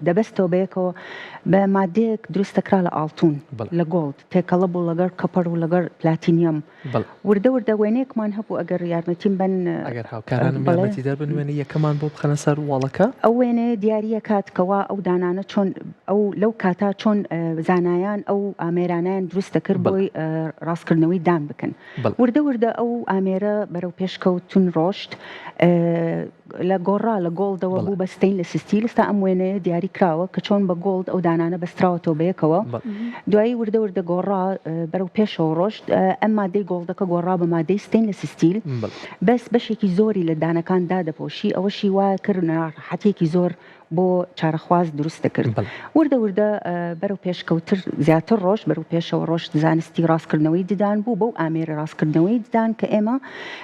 دەبستەوە بەیەکەوە بە مادەیەک دروستەکرا لە ئاڵتون لە گۆڵد تێکەڵە بوو لەگەر کەپەر و لەگەر پلاتینیەم وردە وێنەیەکمان هەبوو ئەگەر یارمەتیم بن ئەگەر هاوکارانم یارمەتی دەربن وێنە یەکەمان بۆ بخەنە سەر وڵەکە ئەو وێنە دیاریە کاتکەوە ئەو دانانە چۆن ئەو لەو کاتا چۆن زانایان ئەو ئامێرانیان دروست دەکرد بۆی ڕاستکردنەوەی دان بکەن وردە ئەو ئامێرە بەرەو پێشکەوتون ڕۆشت لە گۆڕا لە گۆڵدەوە بوو بەستین لە سستیل ستا ئەم وێنەیە دیاری کراوە کە چۆن بە گۆڵد ئەو دانانە بەستراوەتەوە بەیەکەوە دوایی وردە گۆڕا بەرەو پێشەوە ڕۆشت ئەم مادەی گۆڵدەکە گۆڕا بە مادەی ستین لە سستیل بەس بەشێکی زۆری لە دانەکاندا دەپۆشی ئەوەشی وایە کرد ناڕەحەتێکی زۆر بۆ چارەخواز دروست دەکرد وردە بەرەو پێشکەوتر زیاتر ڕۆژ بەرەو پێشەوە ڕۆشت زانستی ڕاستکردنەوەی ددان بوو بەو ئامێرە ڕاستکردنەوەی ددان کە ئێمە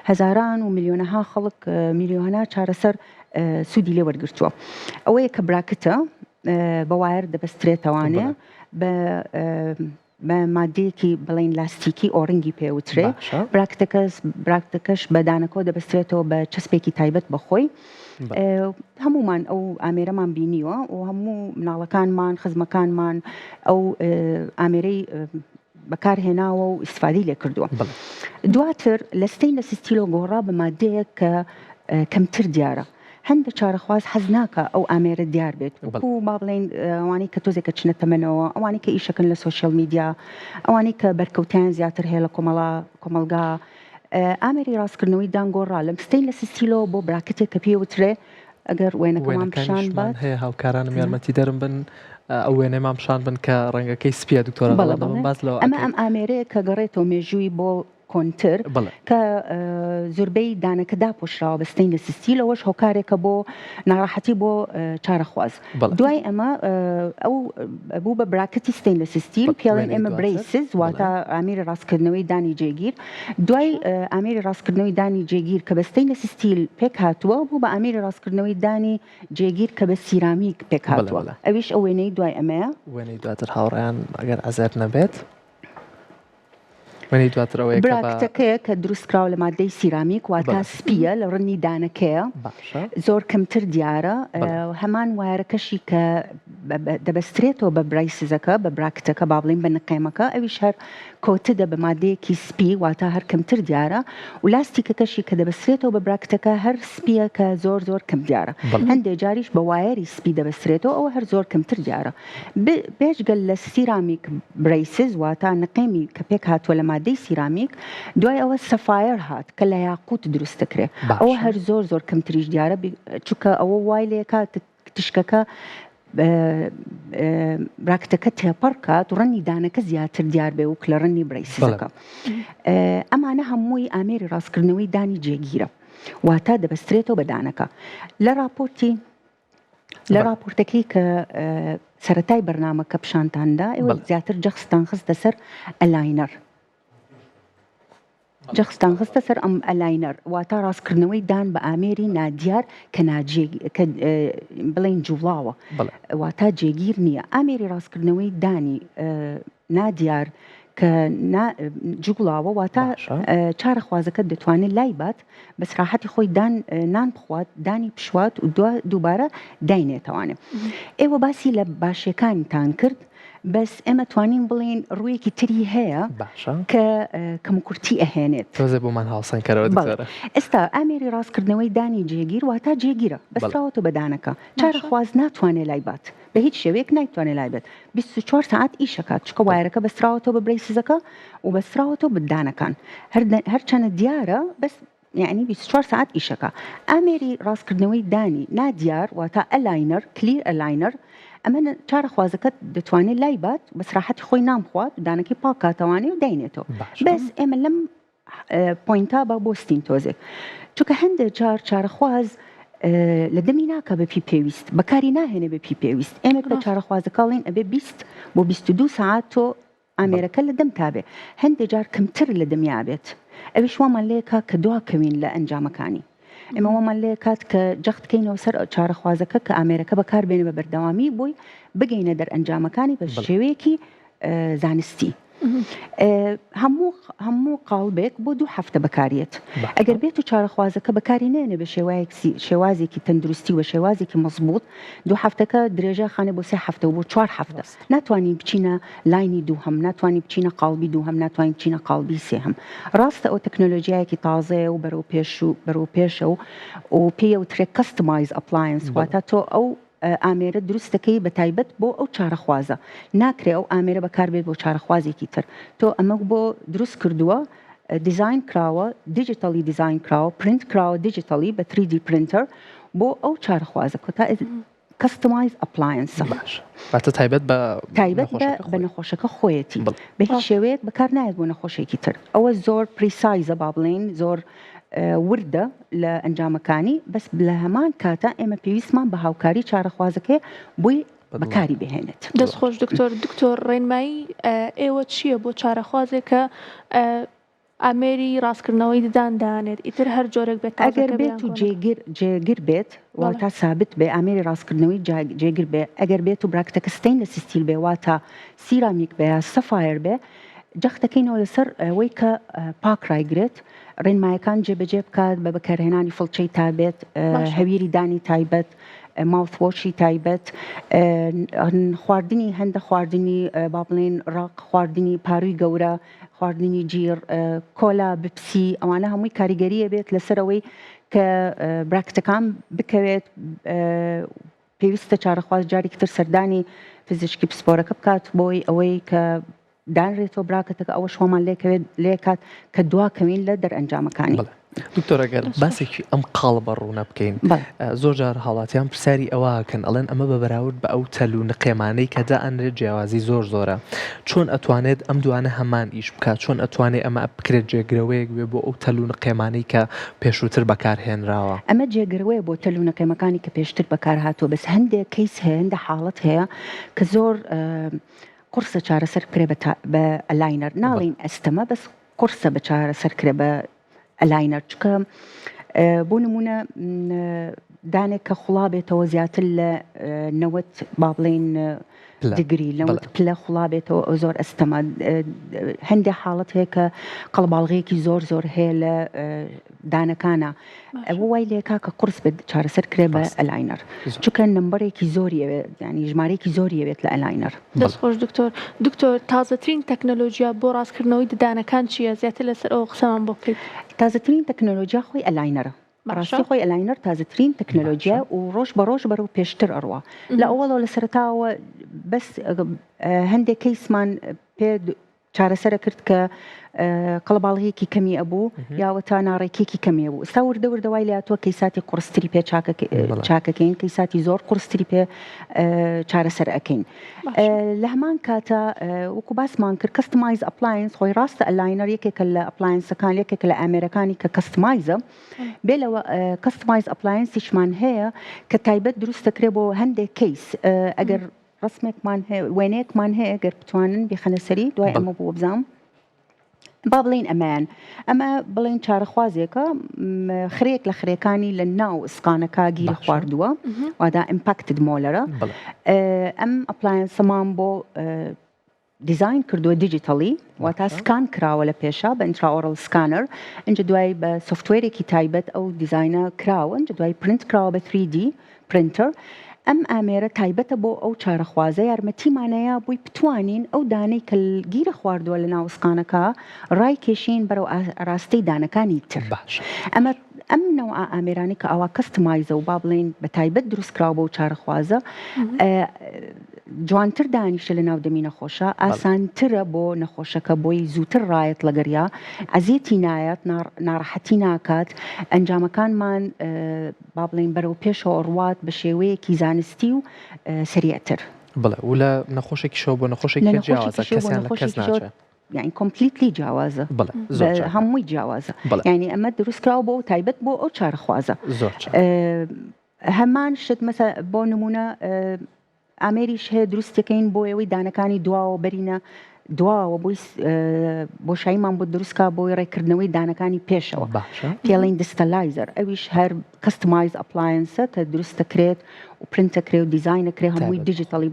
هەزاران و میلیۆنەها خەڵک میلیۆنە چارەسەر سوودی لێ وەرگرتووە ئەوەیە کە براکتە بە وایر دەبەسترێتەوانێ بە مادەیەکی بڵین لاستیکی ئۆرنگی پێوترێ براکتەکەش بە دانەکەەوە دەبەسترێتەوە بە چەسپێکی تایبەت بەخۆی هەمومان ئەو ئامێرەمان بینیوە و هەموو مناڵەکانمان خزمەکانمان ئەو ئامێرەی بەکارهێناوە و ئیسفادی لێ کردووە دواتر لەستەی لە سستیلۆ گۆڕا بە مادەیەک کە کەمتر دیارە هەندە چارەخواز حەز ناکە ئەو ئامێرە دیار بێت و با بڵێن ئەوانەی کە تۆزێکە چنەتەمەنەوە ئەوانەی کە ئیشەکەن لە سۆشیال میدیا ئەوانەی کە بەرکەوتیان زیاتر هەیە لە کۆمەلگا ئامێری ڕاستکردنەوەی دانگۆڕا لە مستەی لە سستیلەوە بۆ براکتێک کە پێوترێ ئەگەر وێنەکەمان پیشان بات هەیە هاوکارانم یارمەتی دەرم بن ئەو وێنەمان پیشان بن کە ڕەنگەکەی سپیە دکتۆرە ئەمە ئەم ئامێرەیە کە گەڕێتەوە مێژووی بۆ کۆنتر کە زۆربەی دانەکە داپۆشراوە بەستەین لە سستیلەوەش هۆکارێکە بۆ ناڕەحەتی بۆ چارەخواز دوای ئەمە ئەو بوو بە براکەتی ستەین لە سستیل پێڵێن ئێمە برەیسز واتە ئامێری ڕاستکردنەوەی دانی جێگیر دوای ئامێری ڕاستکردنەوەی دانی جێگیر کە بەستەین لە سستیل پێک هاتووە بوو بە ئامێری ڕاستکردنەوەی دانی جێگیر کە بە سیرامیک پێک هاتووە ئەویش ئەو وێنەی دوای ئەمەیە وێنەی دواتر هاوڕێیان ئەگەر ئەزار نەبێت براکتەکەیە کە دروستکراوە لە مادەی سیرامیک واتە سپیە لە ڕنی دانەکەیە زۆر کەمتر دیارە هەمان وایرەکەشی کە دەبەسترێتەوە بە برایسزەکە بە براکتەکە با بڵین بە نقێمەکە ئەویش هەر کۆتدە بە مادەیەکی سپی واتە هەر کەمتر دیارە و لاستیکەکەشی کە دەبەسترێتەوە بە براکتەکە هەر سپیە کە زۆر کەم دیارە هەندێک جاریش بە وایەری سپی دەبەسترێتەوە ئەوە هەر زۆر کەمتر دیارە پێشگەل لە سیرامیک برایسز واتە نقێمی کە پێک هاتووە لە مادەی سیرامیک دوای ئەوە سەفایر هات کە لە یاقوت دروست دەکرێت ئەوە هەر زۆر کەمتریش دیارە چونکە ئەوە وای لێ کات تشکەکە براکتەکە تێپەڕ کات و ڕەنی دانەکە زیاتر دیار بێ و لە ڕەنی برایسزەکە ئەمانە هەمووی ئامێری ڕاستکردنەوەی دانی جێگیرە واتە دەبەسترێتەوە بە دانەکە لە راپۆرتەکەی کە سەرەتای بەرنامەکە پیشانتاندا ئێوە زیاتر جەخستان خستە سەر ئەلاینەر جەخستان خستە سەر ئەم ئەلاینەر واتە ڕاستکردنەوەی دان بە ئامێری نادیار کە بڵین جوڵاوە واتە جێگیر نییە ئامێری ڕاستکردنەوەی دانی نادیار کە جوڵاوە واتە چارەخوازەکە دەتوانێت لای بات بە سراحەتی خۆی نان بخوات دانی پشوات و دووبارە داینێتەوانێت ئێوە باسی لە باشیەکانتان کرد بەس ئێمە توانین بڵین ڕوویەکی تری هەیە کە کەمکورتی ئەهێنێت تۆزێ بۆمان هاوسەنگکەرەوە دکتۆرە ئێستا ئامێری ڕاستکردنەوەی دانی جێگیر واتە جێگیرە بەستراوەتەوە بە دانەکە چارەخواز ناتوانێت لای بات بە هیچ شێوەیەک نایتوانێت لای بێت 24 ساعت ئیشەکات چکە وایرەکە بەستراوەتەوە بە برایسزەکە و بەستراوەتەوە بە دانەکان هەرچەنە دیارە بەس یعنی 24 ساعت ئیشەکە ئامێری ڕاستکردنەوەی دانی نادیار واتە ئەلاینەر کلیر ئەلاینەر ئەمە چارەخوازەکە دەتوانێت لای بات بە سراحەتی خۆی نامخوات و دانەکەی پاکاتەوانێ و داینێتەوە بەس ئێمە لەم پۆینتا بە بۆستین تۆزێک چونکە هەندێک جار چارەخواز لە دەمی ناکە بەپی پێویست بەکاری ناهێنێ بەپی پێویست ئێمە بە چارەخوازەکەڵین ئەبێ 20 بۆ 22 ساعت تۆ ئامێرەکە لە دەم تابێ هەندێک جار کەمتر لە دەمیا بێت ئەویش وەمان لێکە کە دواکەوین لە ئەنجامەکانی ئێمە وەمان لێ کات کە جەختکەینەوە سەر چارەخوازەکە کە ئامێرەکە بەکاربێنە بە بەردەوامی بۆی بگەینە دەرئەنجامەکانی بە شێوەیەکی زانستی هەموو قاڵبێک بۆ 2 هەفتە بەکارێت ئەگەر بێت و چارەخوازەکە بەکاری نێنێ بە شێوازێکی تەندروستی و شێوازێکی مەزبوط 2 هەفتەکە درێژە خانێ بۆ 3 هەفتە و بۆ 4 هەفتە ناتوانین بچینە لاینی دووهەم ناتوانین بچینە قاڵبی دووهەم ناتوانین بچینە قاڵبی سێهەم ڕاستە ئەو تەکنۆلۆژیایەکی تازەیە و بەرەو پێشە و پێوترێت کەستمایز ئەپلاینس واتە تۆ ئەو ئامێرە دروستەکەی بە تایبەت بۆ ئەو چارەخوازە ناکرێ ئەو ئامێرە بەکاربێت بۆ چارەخوازێکی تر تۆ ئەمە بۆ دروست کردووە دیزاین کراوە دیجیتالی دیزاین کراوە پرینت کراوە دیجیتالی بە 3D پرینتەر بۆ ئەو چارەخوازە کۆتا کەستمایز ئەپلاینس باتە تایبەت بە نەخۆشەکە خۆیەتی بە هیچ شێوەیەک بەکار نایێت بۆ نەخۆشێکی تر ئەوە زۆر پریسایزە با بڵێن زۆر وردە لە ئەنجامەکانی بەس لە هەمان کاتە ئێمە پێویستمان بە هاوکاری چارەخوازەکەی بۆی بەکاری بهێنێت دەستخۆش دکتۆر ڕێنمایی ئێوە چییە بۆ چارەخوازێکە ئامێری ڕاستکردنەوەی دداندانێت ئیتر هەر جۆرێک بێت ئەگەر بێت و جێگر بێت واتە سابت بێ ئامێری ڕاستکردنەوەی جێگر بێ ئەگەر بێت و براکتەکە ستەینلەس ستیل بێ واتە سیرامیک بێ یا سەفایر بێ جەختەکەینەوە لەسەر ئەوەی کە پاک ڕایگرێت ڕێنمایەکان جێبەجێ بکات بە بەکارهێنانی فڵچەی تایبەت هەویری دانی تایبەت ماوثوۆشی تایبەت خواردنی هەندە خواردنی با بڵێن ڕاق خواردنی پاروی گەورە خواردنی گیر کۆلا بپسی ئەوانە هەمووی کاریگەریە بێت لەسەرەوەی کە براکتەکان بکەوێت پێویستە چارەخواز جارێکی تر سەردانی فزیشکی پسپۆرەکە بکات بۆی ئەوەی کە دانرێتەوە براکەتەکە ئەوە شۆمان لێکات کە دواکەوین لە دەرئەنجامەکانی دکتۆرەگەر باسێکی ئەم قاڵبە ڕوونە بکەین زۆر جار هاوڵاتیان پرسیاری ئەوەکەن ئەڵێن ئەمە بە بەراورد بە ئەو تەل و نقێمانەی کە دائەنرێت جیاوازی زۆرە چۆن ئەتوانێت ئەم دوانە هەمان ئیش بکات چۆن ئەتوانێت ئەمە بکرێت جێگرەوەیەک بێ بۆ ئەو تەل و نقێمانەی کە پێشووتر بەکارهێنراوە ئەمە جێگرەوەی بۆ تەل و نقێمەکانی کە پێشتر بەکار هاتووە بەس هەندێک کەیس هەیە هەندە حاڵەت هەیە کە زۆر قرسە چارەسەر کرێ بە ئەلاینەر ناڵین ئەستەمە بەس قرسە بە چارەسەر کرێ بە ئەلاینەر چکە بۆ نمونە دانێک کە خوڵا بێتەوە زیاتر لە 90 با بڵێن دگری لەوە پلە خوڵا بێتەوە ئەو زۆر ئەستەمە هەندێک حاڵەت هەیە کە قەڵباڵغەیەکی زۆر هەیە لە دانەکانە ئەوە وای لێکا کە قرس بێت چارەسەر کرێ بە ئەلاینەر چکە نمبەرێکی زۆریەوێ ینی ژمارەیەکی زۆریەوێت لە ئەلاینەر دەستخۆش دکتۆر تازەترین تەکنۆلۆژیا بۆ ڕاستکردنەوەی ددانەکان چییە زیاتر لەسەر ئەو قسەمان بۆ بکەیت تازەترین تەکنۆلۆژیا خۆی ئەلاینەرە ڕاستی خۆی ئەلاینەر تازەترین تەکنۆلۆژیا و ڕۆژ بە ڕۆژ بەرەو پێشتر ئەڕوا لە ئەوڵەوە لە سەرتاوە بەس هەندێک کەیسمان پێ چارەسەرە کرد کە قەڵباڵغەیەکی کەمی ئەبوو یاوە تا ناڕێکێکی کەمی بوو ئستا وردەوردەوای لاتوە کەیساتی قورستری پێ چاکەکەین کەیساتی زۆر قورستری پێ چارەسەر ئەەکەین لە هەمان کاتە وەکو باسمان کرد کەستمایز ئەپلاینس خۆی ڕاستە ئەلاینەر یەکێکە لە ئەپلاینسەکان یەکێکە لە ئامێرەکانی کە کەستمایزە بێلەوە کەستمایز ئەپلاینسیشمان هەیە کە تایبەت دروست دەکرێت بۆ هەندێک کەیس ئەگەر ڕسمێکمان هەیە وێنەیەکمان هەیە گەر بتوانن بخەنە سەری دوای ئەمە بۆ بزانم با بڵێن ئەمە بڵێن چارەخوازێکە خرێک لە خرێکانی لە ناو ئسکانەکە گیری خواردووە وادا ئیمپاکتد مۆلەرە ئەم ئەپلاینسەمان بۆ دیزاین کردووە دیجیتالی واتە سکان کراوە لە پێشە بە ئینتراۆرال سکانەر ئەنجە دوای بە سۆفتوێرێکی تایبەت ئەو دیزاینە کراوە ئەنجە دوای پرینت کراوە بە 3D پرینتەر ئەم ئامێرە تایبەتە بۆ ئەو چارەخوازە یارمەتیمانەیە بۆی بتوانین ئەو دانەی کە گیرە خواردووە لە ناوسقانەکە ڕای کێشین بەرەو ئاراستەی دانەکانی تر ئەم نەوە ئامێرانی کە ئەوە کەستمایزە و با بڵێن بە تایبەت دروستکراوە بۆ چارەخوازە جوانتر دانیشە لە ناو دەمی نەخۆشە ئاسانترە بۆ نەخۆشەکە بۆی زووتر ڕایەت لەگەریا ئەزیەتی نایەت ناڕەحەتی ناکات ئەنجامەکانمان با بڵێن بەرەو پێشەوە ڕوات بە شێوەیەکی زانستی و سریعتر بڵێ و لە نەخۆشێکی شەو بۆ نەخۆشێکی جیاوازە کەسیان لە کەس ناچێت يعني كومبليتلي جیاوازە هەمووی جیاوازە يعني ئەمە دروستکراوە بۆ تایبەت بۆ ئەو چارەخوازە هەمان شت مەسە بۆ نمونە ئامێریش هەیە دروستەکەین بۆ ئەوەی دانەکانی دواوە بەرینە دواوە بۆشاییمان بۆ دروستکە بۆی ڕێکردنەوەی دانەکانی پێشەوە پێڵین دستەلایزەر ئەویش هەر کەستمایز ئەپلایەنسە کە دروستەکرێت و پرنتەکرێ و دیزاینەکرێ هەمووی دیجیتالی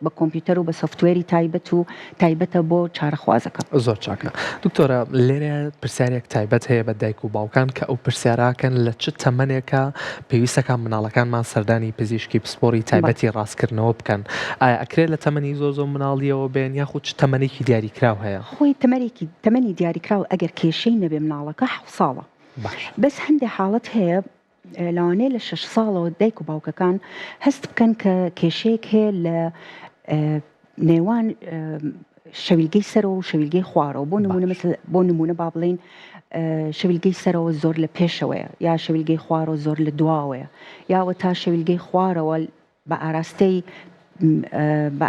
بە کۆمپیوتەر و بە سۆفتوێری تایبەت و تایبەتە بۆ چارەخوازەکە زۆر چاکە دکتۆرە لێرە پرسیارێک تایبەت هەیە بە دایک و باوکان کە ئەو پرسیاراکەن لە چ تەمەنێکە پێویستەکان مناڵەکانمان سەردانی پزیشکی پسپۆری تایبەتی ڕاستکردنەوە بکەن ئایا ئەکرێت لە تەمەنی زۆ مناڵیەوە بێن یاخود چ تەمەنێکی دیاریکراو هەیە خۆی تەمەنی دیاریکراو ئەگەر کێشەی نەبێ مناڵەکە 7 ساڵە بەس هەندێک حاڵەت هەیە لەوانەیە لە 6 ساڵەوە دایک و باوکەکان هەست بکەن کە کێشەیەک هەیە لە نێوان شەویلگەی سەرەوە و شەویلگەی خوارەوە بۆ نمونە با بڵێن شەویلگەی سەرەوە زۆر لە پێشەوەیە یا شەویلگەی خوارەوە زۆر لە دواوەیە یاوە تا شەویلگەی خوارەوە بە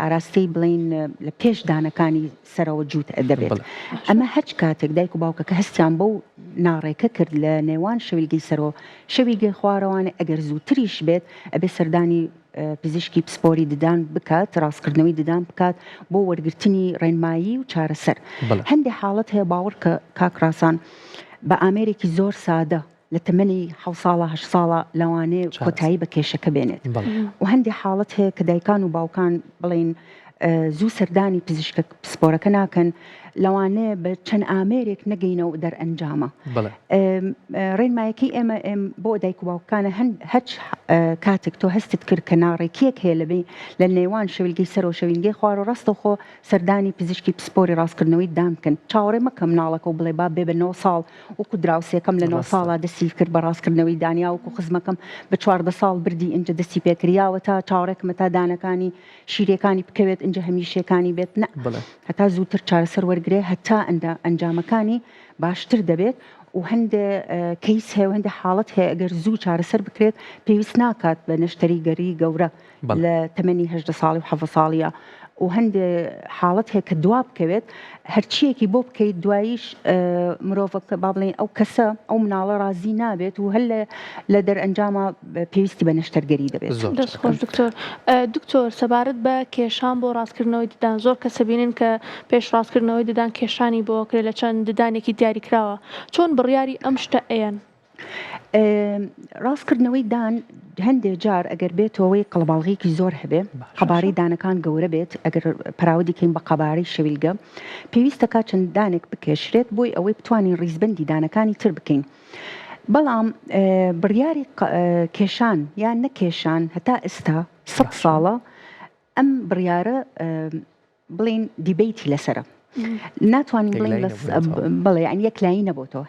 ئاراستەی بڵین لە پێش دانەکانی سەرەوە جووت دەبێت ئەمە هەچ کاتێک دایک و باوکەکە هەستیان بەو ناڕێکە کرد لە نێوان شەویلگەی سەرەوە شەویلگەی خوارەوانە ئەگەر زووتریش بێت ئەبێ سەردانی پزیشکی پسپۆری ددان بکات ڕاستکردنەوەی ددان بکات بۆ وەرگرتنی ڕێنمایی و چارەسەر هەندێک حاڵەت هەیە باوەڕ کە کاکراسان بە ئامێرێکی زۆر سادە لە تەمەنی 7 ساڵە 8 ساڵە لەوانەیە کۆتایی بە کێشەکە بێنێت و هەندێک حاڵەت هەیە کە دایکان و باوکان بڵین زوو سەردانی پزیشکە پسپۆرەکە ناکەن لەوانەیە بە چەند ئامێرێک نەگەینەوە دەرئەنجامە ڕێنمایەکەی ئێمە بۆ دایک و باوکانە هەچ کاتێک تۆ هەستت کرد کە ناڕێکیەک هەیە لە نێوان شەویلگەی سەر و شەویلگەی خوار و ڕاستەخۆ سەردانی پزیشکی پسپۆری ڕاستکردنەوەی دام بکەن چاوەڕێ مەکە مناڵەکە و بڵێ با بێ بە 9 ساڵ وەکو دراوسێکەم لە 9 ساڵا دەستی کرد بە ڕاستکردنەوەی دانیا وەکو خزمەکەم بە 14 ساڵ بردی ئینجا دەستی پێکریاوە تا چاوەڕێکمە تا دانەکانی شیرەکانی بکەوێت ئینجا هەمیشەکانی بێت نە هەتا زووتر چارەسەر وەرگرێ هەتا ئەنجامەکانی باشتر دەبێت و هەندێ کەیس هەیە و هەندێ حاڵەت هەیە ئەگەر زوو چارەسەر بکرێت پێویست ناکات بە نەشتەریگەری گەورە لە تەمەنی 18 ساڵی و 7 ساڵیە و هەندێ حاڵەت هەیە کە دوا بکەوێت هەرچیەکی بۆ بکەیت دواییش مرۆڤەکە با بڵێن ئەو کەسە ئەو مناڵە رازی نابێت و هەر لە دەرئەنجامە پێویستی بە نەشتەرگەری دەبێت. دەستخۆش دکتۆر سەبارەت بە کێشان بۆ ڕاستکردنەوەی ددان زۆر کەسە بینن کە پێش ڕاستکردنەوەی ددان کێشانی بۆ کرێت لە چەند ددانێکی دیاریکراوە چۆن بڕیاری ئەم شتە ئەیەن؟ ڕاستکردنەوەی دان هەندێک جار ئەگەر بێتەوەی قەڵباڵغێکی زۆر هەبێ قەبارەی دانەکان گەورە بێت ئەگەر پراودیکەین بە قەبارەی شەویلگە پێویستە کا چەند دانێک بکێشرێت بۆی ئەوەی بتوانین ڕیزبەندی دانەکانی تر بکەین بەڵام بڕیاری کێشان یان نەکێشان هەتا ئێستا 100 ساڵە ئەم بڕیارە بڵین دیبیتی لەسرە ناتوانین بڵین بڵێ ئەن یەک لایی نەبووتەوە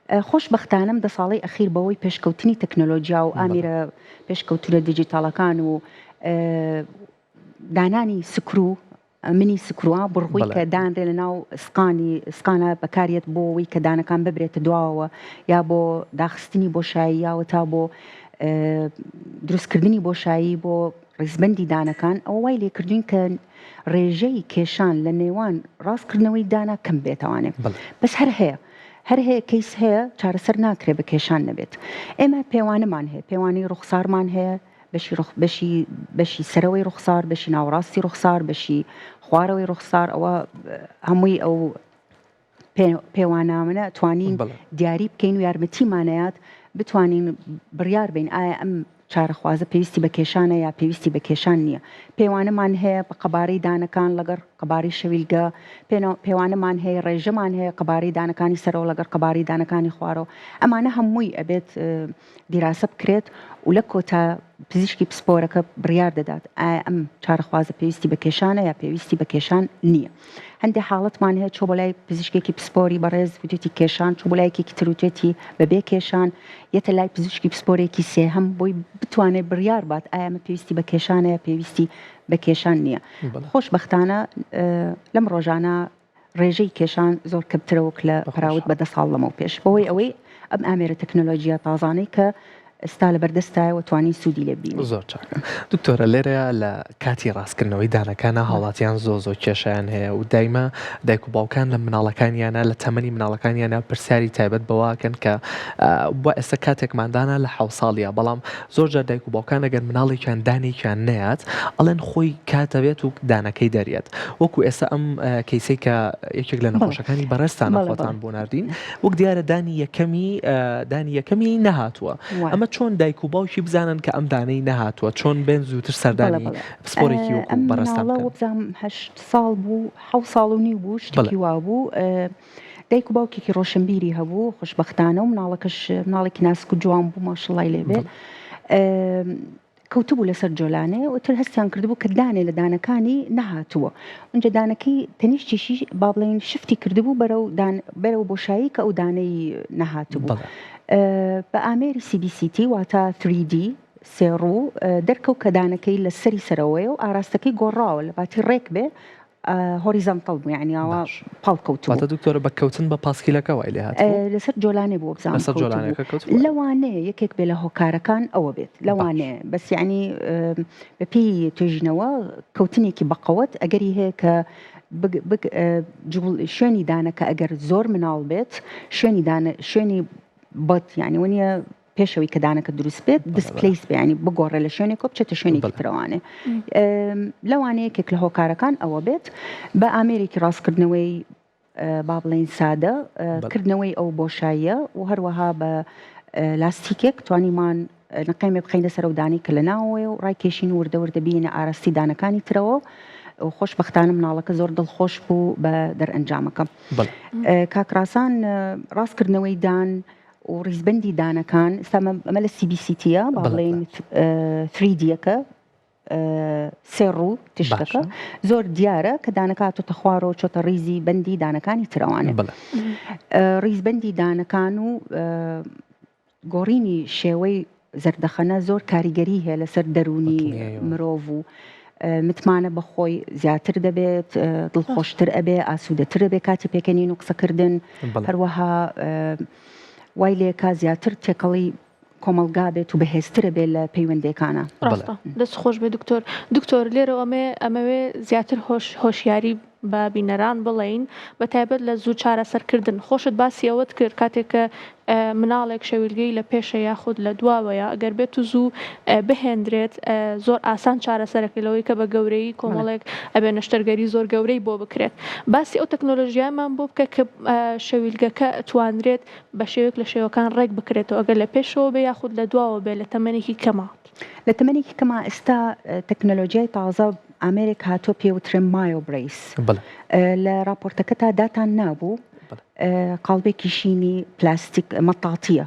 خۆشبەختانەم دە ساڵی ئەخیر بەوەی پێشکەوتنی تەکنۆلۆژیا و ئامیرە پێشکەوتنە دیجیتاڵەکان و دانانی سکرو منی سکرووە بڕووی کە دانرێ لە ناو سقانە بەکارێت بۆ ئەوەی کە دانەکان ببرێتە دواوە یا بۆ داخستنی بۆشایی یاوە تا بۆ دروستکردنی بۆشایی بۆ ڕیزبەندی دانەکان ئەوە وای لێکردوین کە ڕێژەی کێشان لە نێوان ڕاستکردنەوەی دانا کەم بێتوانێت بەس هەر هەیە کەیس هەیە چارەسەر ناکرێ بە کێشان نەبێت ئێمە پێوانەمان هەیە پێوانی ڕوخسارمان هەیە بەشی سەرەوەی ڕوخسار بەشی ناوڕاستی ڕوخسار بەشی خوارەوەی ڕوخسار ئەوە هەمووی ئەو پێوانامنە توانین دیاری بکەین و یارمەتیمانەیات بتوانین بڕیار بین ئایا ئەم چارەخوازە پێویستی بە کێشانە یا پێویستی بە کێشان نییە پێوانەمان هەیە بە قەبارەی دانەکان لەگەر قەبارەی شەویلگە پێوانەمان هەیە ڕێژەمان هەیە قەبارەی دانەکانی سەرەوە لەگەر قەبارەی دانەکانی خوارەوە ئەمانە هەمووی ئەبێت دیراسە بکرێت و لە کۆتا پزیشکی پسپۆرەکە بڕیار دەدات ئایا ئەم چارەخوازە پێویستی بە کێشانە یا پێویستی بە کێشان نییە هەندێک حاڵەتمان هەیە چۆ بۆ لای پزیشکێکی پسپۆری بەڕێز وتێتی کێشان چۆ بۆ لایەکێکی تروتێتی بەبێ کێشان یەتە لای پزیشکی پسپۆرێکی سێهەم بۆی بتوانێت بڕیار بات ئایا ئەمە پێویستی بە کێشانە یا پێویستی بە کێشان نییە خۆشبەختانە لەم ڕۆژانە ڕێژەی کێشان زۆر کەمترەوە لە پراود بە 10 ساڵ لەمەوە پێش بەوەی ئەوەی ئەم ئامێرە تەکنۆلۆژیا تازانەی کە ئێستا لە بەردەستایەوە توانی سوودی لێ ببینی. زۆر چاکە. دکتۆرە لێرە لە کاتی ڕاستکردنەوەی دانەکانە هاوڵاتیان زۆ کێشیان هەیە و دایما دایک و باوکان لە مناڵەکانیانە لە تەمەنی مناڵەکانیانە پرسیاری تایبەت بەواکەن کە بۆ ئێستا کاتێکماندانە لە 7 ساڵیە بەڵام زۆر جار دایک و باوکان ئەگەر مناڵێکیان دانێکیان نەیات ئەڵێن خۆی کاتەوێت و دانەکەی دەریێت وەکو ئێستا ئەم کەیسەی کە یەکێک لە نەخۆشەکانی بەڕێستانە خۆتان بۆ ناردین وەک دیارە دانی یەکەمی نەهاتووە ئەمە چۆن دایک و باوکی بزانن کە ئەم دانەی نەهاتووە چۆن بێن زووتر سەردانی پسپۆرێکی وەکو بەڕێستان بکەن. بزانم 8 ساڵ بوو 7 ساڵ و نیو بوو شتێکی وا بوو دایک و باوکێکی ڕۆشنبیری هەبوو خۆشبەختانە و مناڵێکی ناسک و جوان بوو ماشەڵڵای لێبێ کەوتبوو لەسەر جۆلانێ و تر هەستیان کردبوو کە دانێ لە دانەکانی نەهاتووە اونجا دانەکەی تەنیشتیشی با بڵێن شفتی کردبوو بەرەو بۆشایی کە ئەو دانەی نەهاتبوو بە ئامێری CBCT واتە 3D سێڕوو دەرکەوت کە دانەکەی لە سەری سەرەوەی و ئاراستەکەی گۆڕاوە لە باتی ڕێک بێ هۆریزانتەڵ بوو یعنی ئەوە پاڵکەوتووە. دکتۆرە بەکەوتن بە پاسکیلەکە وای لێ هاتووە لەسەر جۆلانێ بوو بزانم لەوانەیە یەکێک بێ لە هۆکارەکان ئەوە بێت لەوانەیە بەس یعنی بەپێی توێژینەوە کەوتنێکی بەقەوت ئەگەری هەیە کە شوێنی دانەکە ئەگەر زۆر مناڵ بێت شوێنی بەت یعنی وەنیە پێشەوەی کە دانەکە دروست بێت دیسپلیس بێ ینی بگۆڕێ لە شوێنێک بچێتە شوێنێکی ترەوانێ لەوانەیە یەکێک لە هۆکارەکان ئەوە بێت بە ئامێرێکی ڕاستکردنەوەی با بڵێن سادە کردنەوەی ئەو بۆشاییە و هەروەها بە لاستیکێک توانیمان نقیمێ بخەینە سەر و دانی کە لە ناوەیە و ڕایکێشین وردە بینە ئاراستی دانەکانی ترەوە و خۆشبەختانە مناڵەکە زۆر دڵخۆش بوو بە دەرئەنجامەکە. کاکراسان ڕاستکردنەوەی دان و ڕیزبەندی دانەکان ئەمە لە CBCTە با بڵێن 3Dەکە سێڕوو تشتەکە زۆر دیارە کە دانەکە هاتۆتە خوارەوە چۆتە ڕیزی بەندی دانەکانی ترەوانێ ڕیزبەندی دانەکان و گۆڕینی شێوەی زەردەخەنە زۆر کاریگەری هەیە لەسەر دەرونی مرۆڤ و متمانە بەخۆی زیاتر دەبێت دڵخۆشتر ئەبێ ئاسوودەتر ئەبێ کاتی پێکەنین و قسەکردن هەروەها وای لێکا زیاتر تێکەڵی کۆمەلگا بێت و بەهێزترە بێت لە پەیوەندەکانە. دەست خۆش بێ دکتۆر لێرە ئەمەوێ زیاتر هۆشیاری بە بینەران بڵین بە تایبەت لە زوو چارەسەرکردن خۆشت باسی ئەوەت کرد کاتێککە مناڵێک شەویلگەی لە پێشە یاخود لە دواوەیە ئەگەر بێت و زوو بهێنرێت زۆر ئاسان چارەسەرەکەلەوەی کە بە گەورەی کۆمەڵێک ئەبێ نەشتەرگەری زۆر گەورەی بۆ بکرێت باسی ئەو تەکنۆلۆژیامان بۆ بکە کە شەویلگەکە توانرێت بە شێوەیەک لە شێوەکان ڕێک بکرێتەوە ئەگەر لە پێشەوە بێ یاخود لە دواوە بێ لە تەمەنێکی کەما لە تەمەنێکی کەما ئێستا تەکنۆلۆژیای تازە ئامێرێک هاتۆ پێوترێ مایۆ بریس لە راپۆرتەکە تا داتان نابوو قاڵبێکی شینی پلاستیک مەتاتیە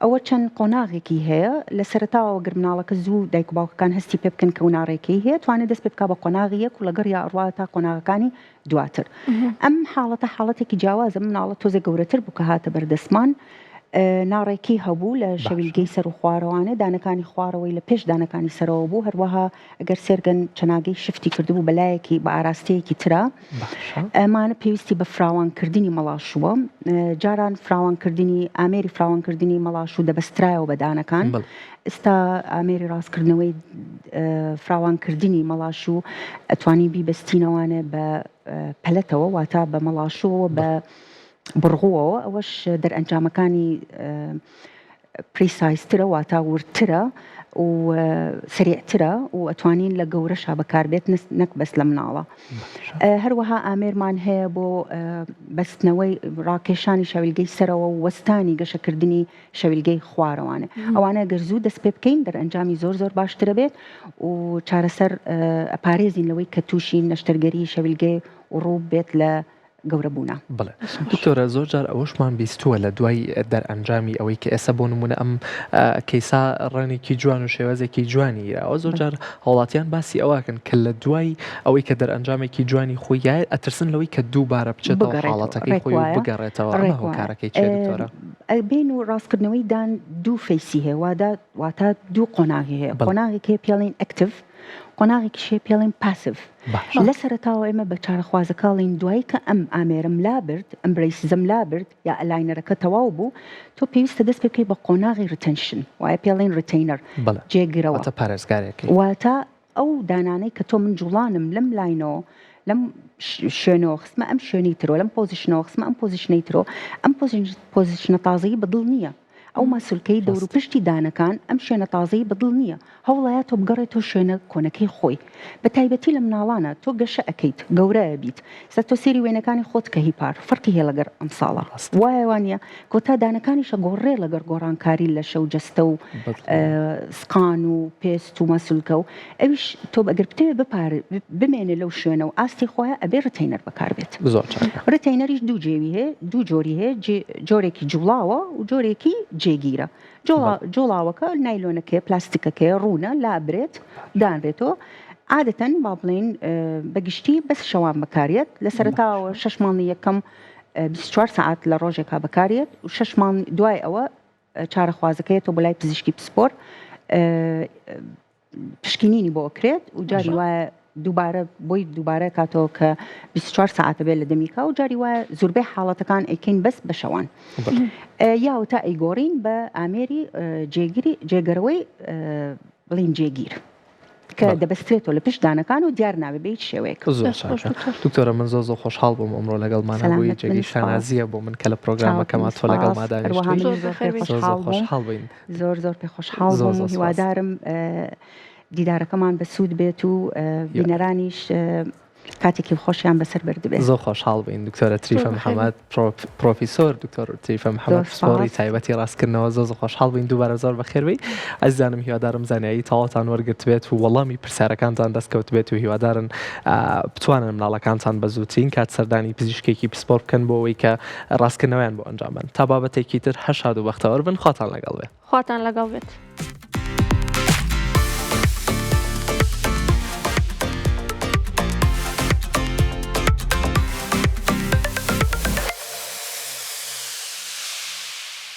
ئەوە چەند قۆناغێکی هەیە لە سەرەتاوە گەر مناڵەکە زوو دایک و باوکەکان هەستی پێ بکەن کە وناڕێکی هەیە توانێت دەست پێ بکا بە قۆناغی یەک و لەگەڕ یا ئەڕوا تا قۆناغەکانی دواتر ئەم حاڵەتە حاڵەتێکی جیاوازە مناڵە تۆزە گەورەتر بوو کە هاتە بەردەسمان ناڕێکی هەبوو لە شەویلگەی سەر و خوارەوانە دانەکانی خوارەوەی لە پێش دانەکانی سەرەوە بوو هەروەها ئەگەر سێرگەن چەناگەی شفتی کردبوو بەلایەکی بە ئاراستەیەکی ترە ئەمانە پێویستی بە فراوانکردنی مەڵاشووە جاران فراوانکردنی ئامێری فراوانکردنی مەڵاشوو دەبەسترایەوە بە دانەکان ئێستا ئامێری ڕاستکردنەوەی فراوانکردنی مەڵاشوو ئەتوانی بیبەستینەوانە بە پەلەتەوە واتە بە مەڵاشووەوە بە بڕغوەوە ئەوەش دەرئەنجامەکانی پریسایزترە واتە ورترە و سریعترە و ئەتوانین لە گەورەشا بەکاربێت نەک بەس لە مناڵە هەروەها ئامێرمان هەیە بۆ بەستنەوەی ڕاکێشانی شەویلگەی سەرەوە و وەستانی گەشەکردنی شەویلگەی خوارەوانە ئەوانە گەر زوو دەست پێ بکەین دەرئەنجامی زۆر باشترە بێت و چارەسەر ئەپارێزین لەوەی کە تووشی نەشتەرگەری شەویلگەی و ڕوو بێت لە گەورە بوونە. بڵێ دکتۆرە زۆر جار ئەوەشمان بیستووە لە دوای دەرئەنجامی ئەوەی کە ئێستا بۆ نمونە ئەم کەیسا ڕێنێکی جوان و شێوازێکی جوانی ئەوە زۆر جار هەوڵاتیان باسی ئەوەکەن کە لە دوای ئەوەی کە دەرئەنجامێکی جوانی خۆیایە ئەترسن لەوەی کە دووبارە بچێتەوە حاڵەتەکەی خۆی بگەڕێتەوە هۆکارەکەی چێ دکتۆرە بین و ڕاستکردنەوەی دان دوو فەیسی هەیە واتە دوو قۆناغی هەیە قۆناغێکی پێڵین ئەکتیڤ قۆناغێکیشێ پێڵین پاسیڤ لە سەرەتاوە ئێمە بە چارەخوازەکاڵین دوایی کە ئەم ئامێرم لا برد ئەم برەیسزەم لا برد یا ئەلاینەرەکە تەواو بوو تۆ پێویستە دەست پێ بکەی بە قۆناغی ریتەنشن وایە پێڵین ریتەینەر جێگیرەوە واتە پارێزگارێکی واتە ئەو دانانەی کە تۆ من جوڵانم لەم لاینەوە لەم شوێنەوە خستمە ئەم شوێنی ترۆ لەم پۆزیشنەوە خستمە ئەم پۆزیشنەی ترۆ ئەم پۆزیشنە تازەیی بەدڵ نییە ئەو مەسولکەی دەور و پشتی دانەکان ئەم شوێنە تازەی بەدڵ نییە هەوڵایە تۆ بگەڕێتەوە شوێنە کۆنەکەی خۆی بە تایبەتی لە مناڵانە تۆ گەشە ئەەکەیت گەورەیە بیت سە تۆ سێری وێنەکانی خۆت کە هیپار فەرقی هەیە لەگەر ئەم ساڵە وایە وانە کۆتا دانەکانیشە گۆڕێ لەگەر گۆڕانکاری لە شەو جەستە و سقان و پێست و مەسولکە و ئەویش تۆ ئەگەر بتەوێت بمێنێ لەو شوێنە و ئاستی خۆیان ئەبێ ڕتەینەر بەکار بێت ڕتەینەریش دوو جێوی هەیە دوو جۆری هەیە جۆرێکی جوڵاوە و جۆرێکی جێگیرە جۆڵاوەکە نایلۆنەکەی پلاستیکەکەی ڕوونە لابرێت دانرێتەوە عادەتەن با بڵێن بەگشتی بەس شەوان بەکارێت لە سەرەتاوە 6 مانگی یەکەم 24 ساعت لە ڕۆژێکا بەکارێت و 6 مانگ دوای ئەوە چارەخوازەکەیەوە بۆ لای پزیشکی پسپۆر پشکنینی بۆ ئەکرێت و جاری وایە دووبارە کاتەوە کە 24 ساعتە بێت لە دەمیکا و جاری وایە زۆربەی حاڵەتەکان ئەیکەین بەس بە شەوان یاوە تا ئەیگۆڕین بە ئامێری جێگەرەوەی بڵین جێگیر کە دەبەسترێتەوە لە پشت دانەکان و دیار نابێ بە هیچ شێوەیەک دکتۆرە من زۆر خۆشحاڵ بووم ئەمڕۆ لەگەڵمانە بووی جێگی شانازیە بۆ من کە لە پرۆگرامەکەما تۆ لەگەڵما دانیشتووی زۆر پێ خۆشحاڵ بووم هیوادارم دیدارەکەمان بەسوود بێت و بینەرانیش کاتێکی خۆشیان بەسەر بردبێت زۆر خۆشحاڵ بووین دکتۆرە تریفە محەممەد پرۆفیسۆر دکتۆر تریفە محەممەد پسپۆری تایبەتی ڕاستکردنەوە زۆر خۆشحاڵ بووین دووبارە زۆر بەخێربی ئەزیزانم هیوادارم زانیایی تاوەتان وەرگرت بێت و وەڵامی پرسیارەکانتان دەستکەوت بێت و هیوادارن بتوانن مناڵەکانتان بە زووترین کات سەردانی پزیشکێکی پسپۆر بکەن بۆ ئەوەی کە ڕاستکردنەوەیان بۆ ئەنجام بدەن تا بابەتێکی تر هەشاد و بەختەوەر بن خواتان لەگەڵ بێت خواتان لەگەڵ بێت.